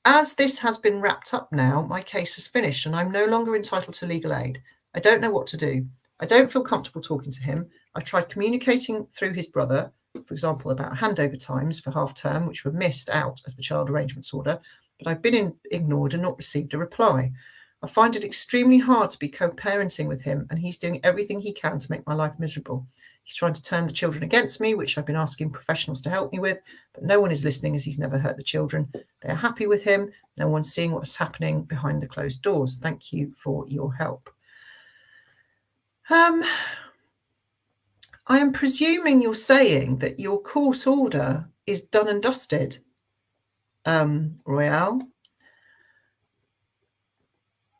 As this has been wrapped up now, my case is finished and I'm no longer entitled to legal aid. I don't know what to do. I don't feel comfortable talking to him. I tried communicating through his brother, for example, about handover times for half term, which were missed out of the child arrangements order, but I've been ignored and not received a reply. I find it extremely hard to be co-parenting with him, and he's doing everything he can to make my life miserable. He's trying to turn the children against me, which I've been asking professionals to help me with, but no one is listening as he's never hurt the children. They are happy with him. No one's seeing what's happening behind the closed doors. Thank you for your help. I am presuming you're saying that your court order is done and dusted, Royale.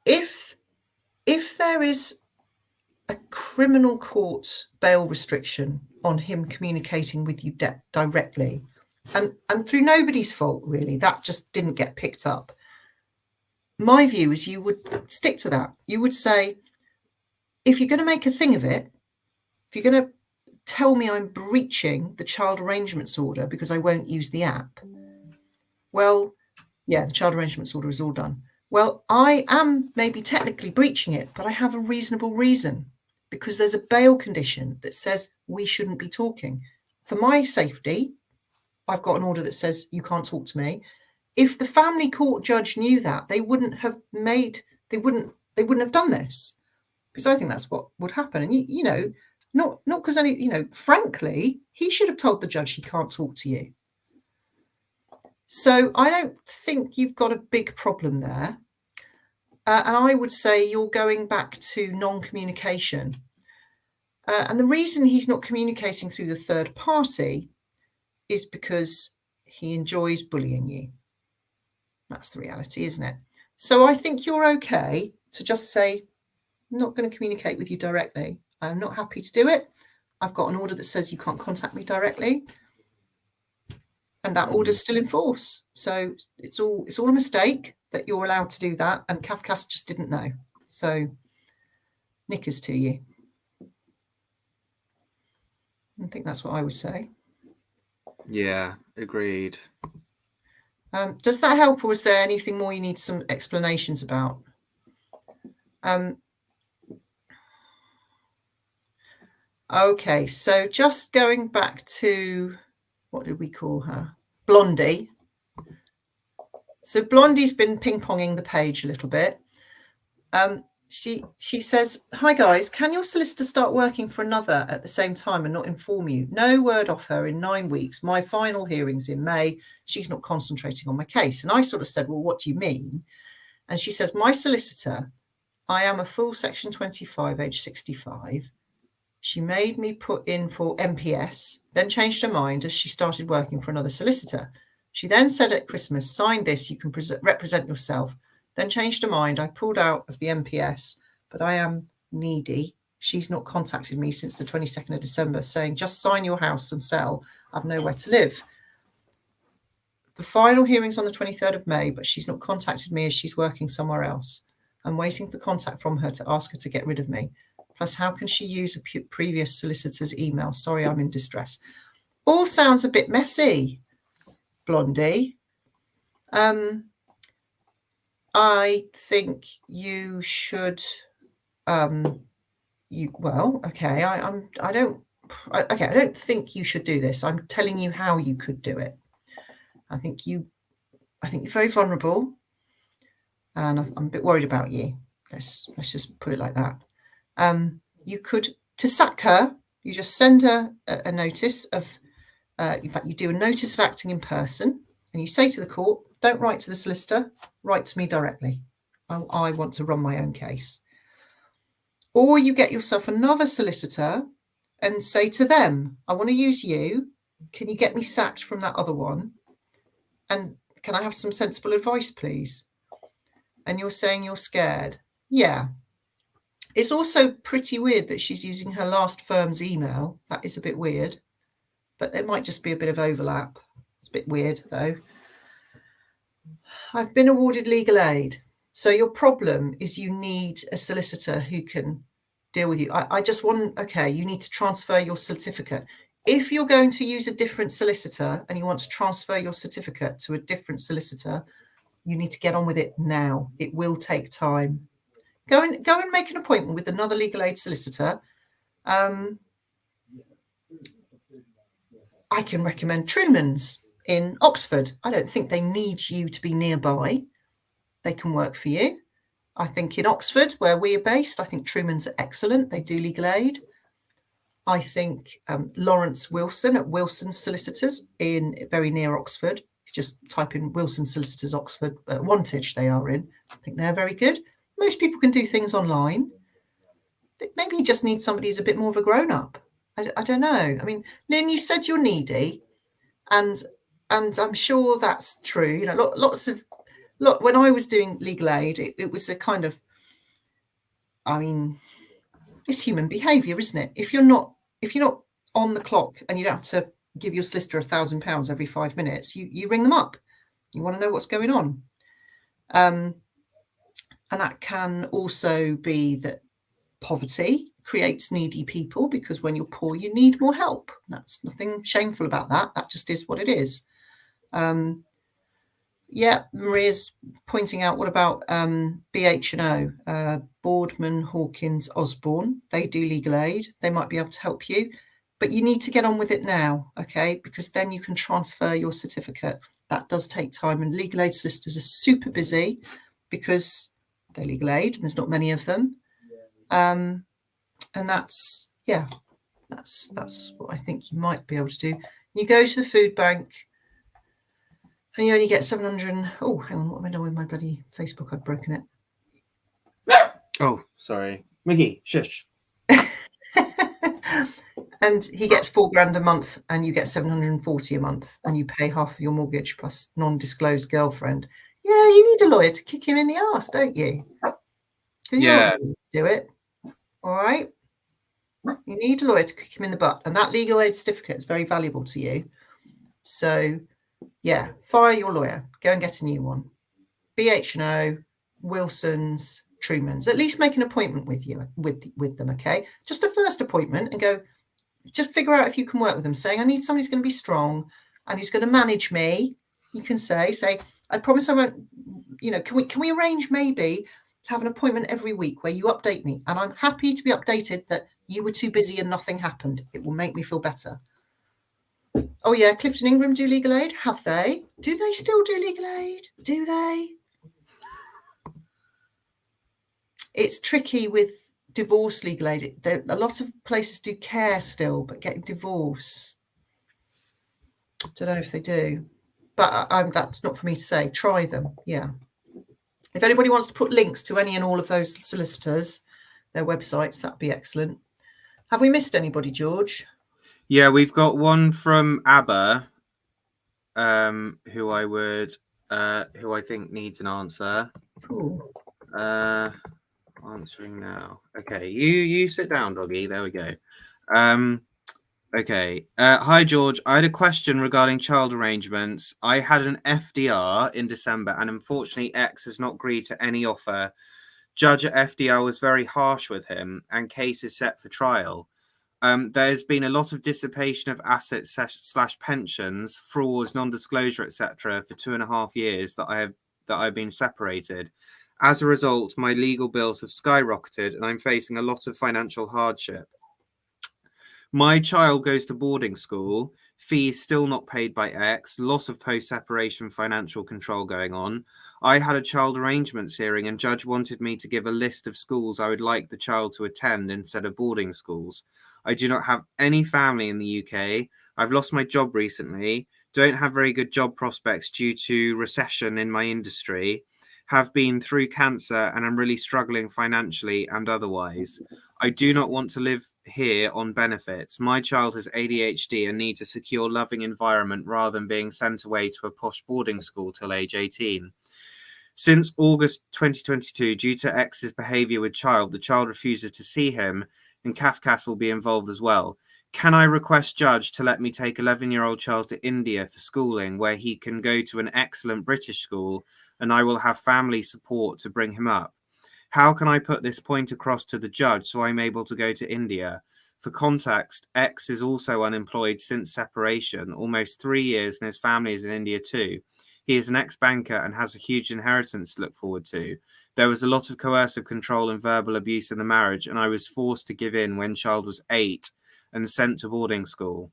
If there is a criminal court bail restriction on him communicating with you directly, and through nobody's fault, really, that just didn't get picked up. My view is you would stick to that. You would say, if you're going to make a thing of it, if you're going to tell me I'm breaching the child arrangements order because I won't use the app, well, yeah, the child arrangements order is all done. Well, I am maybe technically breaching it, but I have a reasonable reason, because there's a bail condition that says we shouldn't be talking. For my safety, I've got an order that says you can't talk to me. If the family court judge knew that, they wouldn't have done this, because I think that's what would happen. And you know, not because any, you know, frankly, he should have told the judge he can't talk to you. So I don't think you've got a big problem there. And I would say you're going back to non-communication. And the reason he's not communicating through the third party is because he enjoys bullying you. That's the reality, isn't it? So I think you're okay to just say, I'm not going to communicate with you directly. I'm not happy to do it. I've got an order that says you can't contact me directly. And that order's still in force. So it's all a mistake that you're allowed to do that. And Cafcass just didn't know. So knickers to you. I think that's what I would say. Yeah, agreed. Does that help, or is there anything more you need some explanations about? Okay, so just going back to, what did we call her? Blondie. So Blondie's been ping-ponging the page a little bit. She says, hi guys, can your solicitor start working for another at the same time and not inform you? No word off her in 9 weeks. My final hearing's in May. She's not concentrating on my case. And I sort of said, well, what do you mean? And she says, my solicitor, I am a full Section 25, age 65. She made me put in for MPS, then changed her mind as she started working for another solicitor. She then said at Christmas, sign this, you can represent yourself. Then changed her mind. I pulled out of the MPS, but I am needy. She's not contacted me since the 22nd of December saying, just sign your house and sell. I've nowhere to live. The final hearing's on the 23rd of May, but she's not contacted me as she's working somewhere else. I'm waiting for contact from her to ask her to get rid of me. Plus, how can she use a previous solicitor's email? Sorry, I'm in distress. All sounds a bit messy, Blondie. I think you should. I don't think you should do this. I'm telling you how you could do it. I think you're very vulnerable, and I'm a bit worried about you. Let's just put it like that. You could, to sack her, you just send her a notice of. In fact, you do a notice of acting in person, and you say to the court, don't write to the solicitor, write to me directly. I want to run my own case. Or you get yourself another solicitor and say to them, I want to use you. Can you get me sacked from that other one? And can I have some sensible advice, please? And you're saying you're scared. Yeah. It's also pretty weird that she's using her last firm's email. That is a bit weird. But there might just be a bit of overlap. It's a bit weird, though. I've been awarded legal aid. So your problem is you need a solicitor who can deal with you. You need to transfer your certificate. If you're going to use a different solicitor and you want to transfer your certificate to a different solicitor, you need to get on with it now. It will take time. Go and make an appointment with another legal aid solicitor. I can recommend Truman's in Oxford. I don't think they need you to be nearby. They can work for you. I think in Oxford, where we are based, I think Truman's are excellent. They do legal aid. I think Lawrence Wilson at Wilson Solicitors in very near Oxford. If you just type in Wilson Solicitors Oxford, Wantage they are in. I think they're very good. Most people can do things online. Maybe you just need somebody who's a bit more of a grown-up. I don't know. I mean, Lynn, you said you're needy, and I'm sure that's true. You know, when I was doing legal aid, it was a kind of, I mean, it's human behaviour, isn't it? If you're not on the clock and you don't have to give your solicitor £1,000 every 5 minutes, you ring them up. You want to know what's going on. And that can also be that poverty creates needy people, because when you're poor, you need more help. That's nothing shameful about that. That just is what it is. Yeah, Maria's pointing out, what about BH&O, Boardman, Hawkins, Osborne? They do legal aid. They might be able to help you, but you need to get on with it now, okay? Because then you can transfer your certificate. That does take time, and legal aid solicitors are super busy because they're legal aid and there's not many of them. And that's what I think you might be able to do. You go to the food bank, and you only get 700. Oh, hang on, what am I doing with my bloody Facebook? I've broken it. Oh, sorry. Mickey, shush. And he gets £4,000 a month, and you get 740 a month, and you pay half of your mortgage plus non-disclosed girlfriend. Yeah, you need a lawyer to kick him in the arse, don't you? Because you don't need to do it. All right. You need a lawyer to kick him in the butt, and that legal aid certificate is very valuable to you. So, yeah, fire your lawyer. Go and get a new one. BH&O, Wilson's, Truman's. At least make an appointment with them, okay? Just a first appointment, and go. Just figure out if you can work with them. Saying, I need somebody who's going to be strong and who's going to manage me. You can say, I promise I won't. You know, can we arrange maybe to have an appointment every week where you update me, and I'm happy to be updated that you were too busy and nothing happened. It will make me feel better. Oh yeah, Clifton Ingram do legal aid. Have they? Do they still do legal aid? Do they? It's tricky with divorce legal aid. A lot of places do care still, but getting divorce, don't know if they do. But that's not for me to say. Try them. Yeah. If anybody wants to put links to any and all of those solicitors, their websites, that'd be excellent. Have we missed anybody, George? Yeah, we've got one from ABBA, who I think needs an answer. Cool. Answering now. Okay, you sit down, doggy. There we go. Okay. Hi, George. I had a question regarding child arrangements. I had an FDR in December, and unfortunately, X has not agreed to any offer. Judge at FDR was very harsh with him, and case is set for trial. There's been a lot of dissipation of assets / pensions, frauds, non-disclosure, etc. for 2.5 years that I've been separated. As a result, my legal bills have skyrocketed, and I'm facing a lot of financial hardship. My child goes to boarding school, fees still not paid by X, loss of post-separation financial control going on. I had a child arrangements hearing, and judge wanted me to give a list of schools I would like the child to attend instead of boarding schools. I do not have any family in the UK. I've lost my job recently, don't have very good job prospects due to recession in my industry, have been through cancer, and I'm really struggling financially and otherwise. I do not want to live here on benefits. My child has ADHD and needs a secure, loving environment rather than being sent away to a posh boarding school till age 18. Since August 2022, due to X's behaviour with child, the child refuses to see him, and Kafkas will be involved as well. Can I request judge to let me take 11-year-old child to India for schooling, where he can go to an excellent British school, and I will have family support to bring him up? How can I put this point across to the judge so I'm able to go to India? For context, X is also unemployed since separation, almost 3 years, and his family is in India too. He is an ex-banker and has a huge inheritance to look forward to. There was a lot of coercive control and verbal abuse in the marriage, and I was forced to give in when child was 8 and sent to boarding school.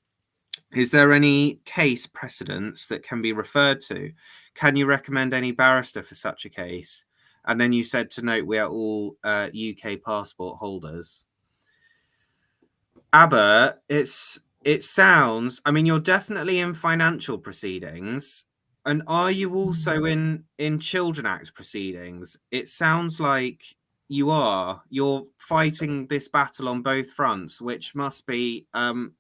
Is there any case precedents that can be referred to? Can you recommend any barrister for such a case? And then you said to note we are all UK passport holders. Aber, it sounds, I mean, you're definitely in financial proceedings. And are you also in Children Act proceedings? It sounds like you are. You're fighting this battle on both fronts, which must be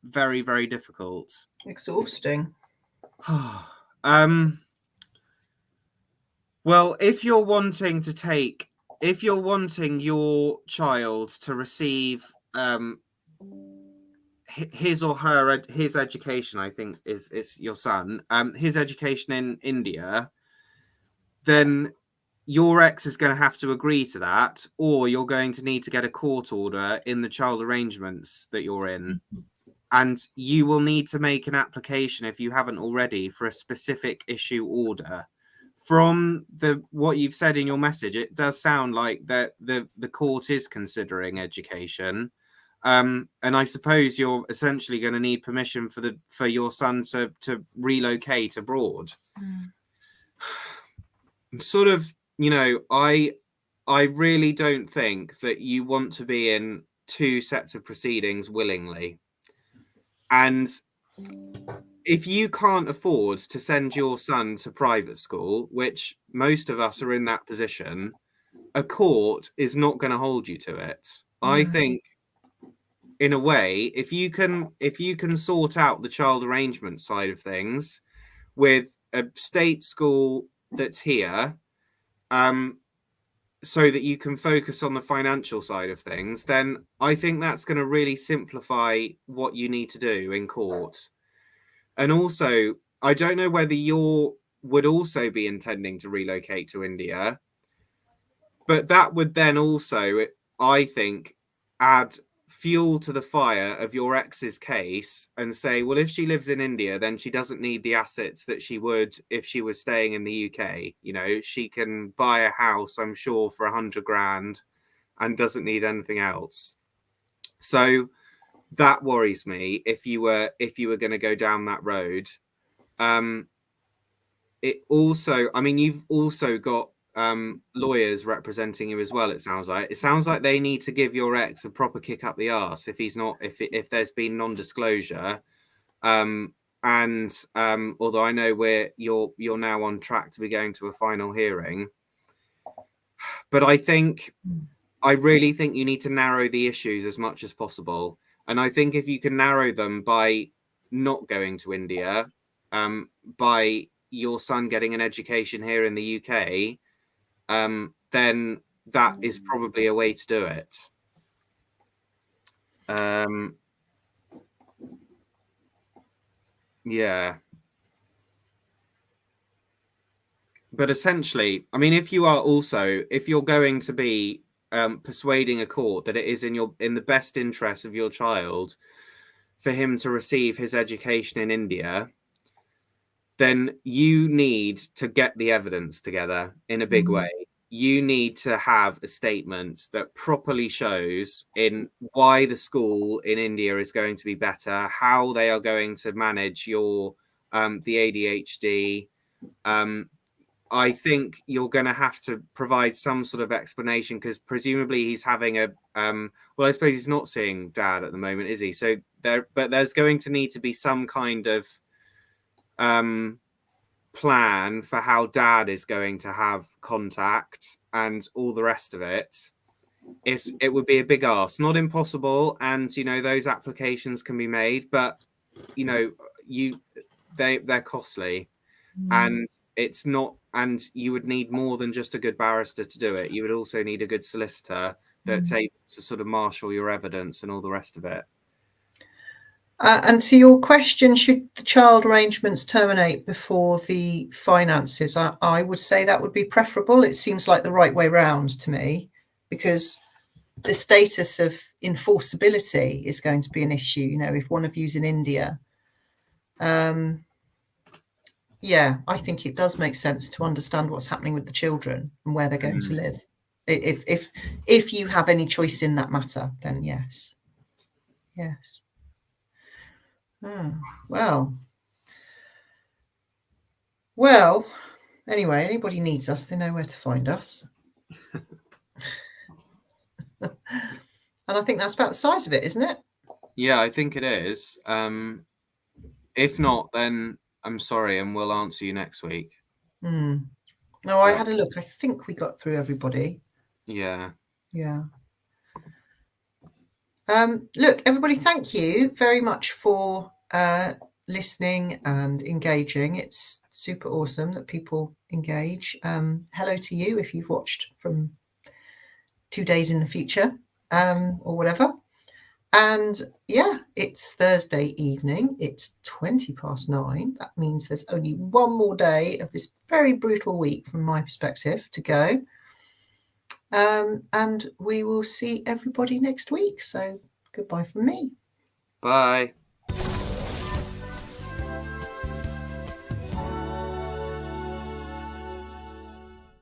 very, very difficult. Exhausting. Well, if you're wanting your child to receive his or her his education, I think is your son, his education in India, then your ex is going to have to agree to that, or you're going to need to get a court order in the child arrangements that you're in. And you will need to make an application, if you haven't already, for a specific issue order. From what you've said in your message, it does sound like that the court is considering education. And I suppose you're essentially going to need permission for your son to relocate abroad. Sort of, I really don't think that you want to be in two sets of proceedings willingly. And if you can't afford to send your son to private school, which most of us are in that position, a court is not going to hold you to it. I think, in a way, if you can sort out the child arrangement side of things with a state school that's here, so that you can focus on the financial side of things, then I think that's going to really simplify what you need to do in court. And also, I don't know whether you would also be intending to relocate to India, but that would then also, I think, add fuel to the fire of your ex's case and say, well, if she lives in India, then she doesn't need the assets that she would if she was staying in the UK. She can buy a house, I'm sure, for 100 grand and doesn't need anything else. So that worries me if you were going to go down that road. It also, I mean, you've also got lawyers representing you as well. It sounds like they need to give your ex a proper kick up the arse if there's been non-disclosure. And although I know you're now on track to be going to a final hearing, but I really think you need to narrow the issues as much as possible. And I think if you can narrow them by not going to India, by your son getting an education here in the UK, then that is probably a way to do it. Yeah. But essentially, I mean, if you're going to be persuading a court that it is in the best interest of your child for him to receive his education in India, then you need to get the evidence together in a big way. You need to have a statement that properly shows in why the school in India is going to be better, how they are going to manage the ADHD. I think you're going to have to provide some sort of explanation, because presumably he's having well, I suppose he's not seeing dad at the moment, is he? So there's going to need to be some kind of plan for how dad is going to have contact and all the rest of it. It would be a big ask, not impossible, and those applications can be made, but they're costly, and it's not, and you would need more than just a good barrister to do it. You would also need a good solicitor that's able to sort of marshal your evidence and all the rest of it. And to your question, should the child arrangements terminate before the finances? I would say that would be preferable. It seems like the right way round to me, because the status of enforceability is going to be an issue. If one of you's in India, Yeah, I think it does make sense to understand what's happening with the children and where they're going to live. If you have any choice in that matter, then yes. Yes. Oh, well, anyway, anybody needs us, they know where to find us. And I think that's about the size of it, isn't it? Yeah, I think it is. If not, then I'm sorry, and we'll answer you next week. No, I had a look. I think we got through everybody. Yeah. Yeah. Look, everybody, thank you very much for listening and engaging. It's super awesome that people engage. Hello to you if you've watched from 2 days in the future or whatever. And yeah, it's Thursday evening. It's 9:20. That means there's only one more day of this very brutal week from my perspective to go. And we will see everybody next week. So goodbye from me. Bye.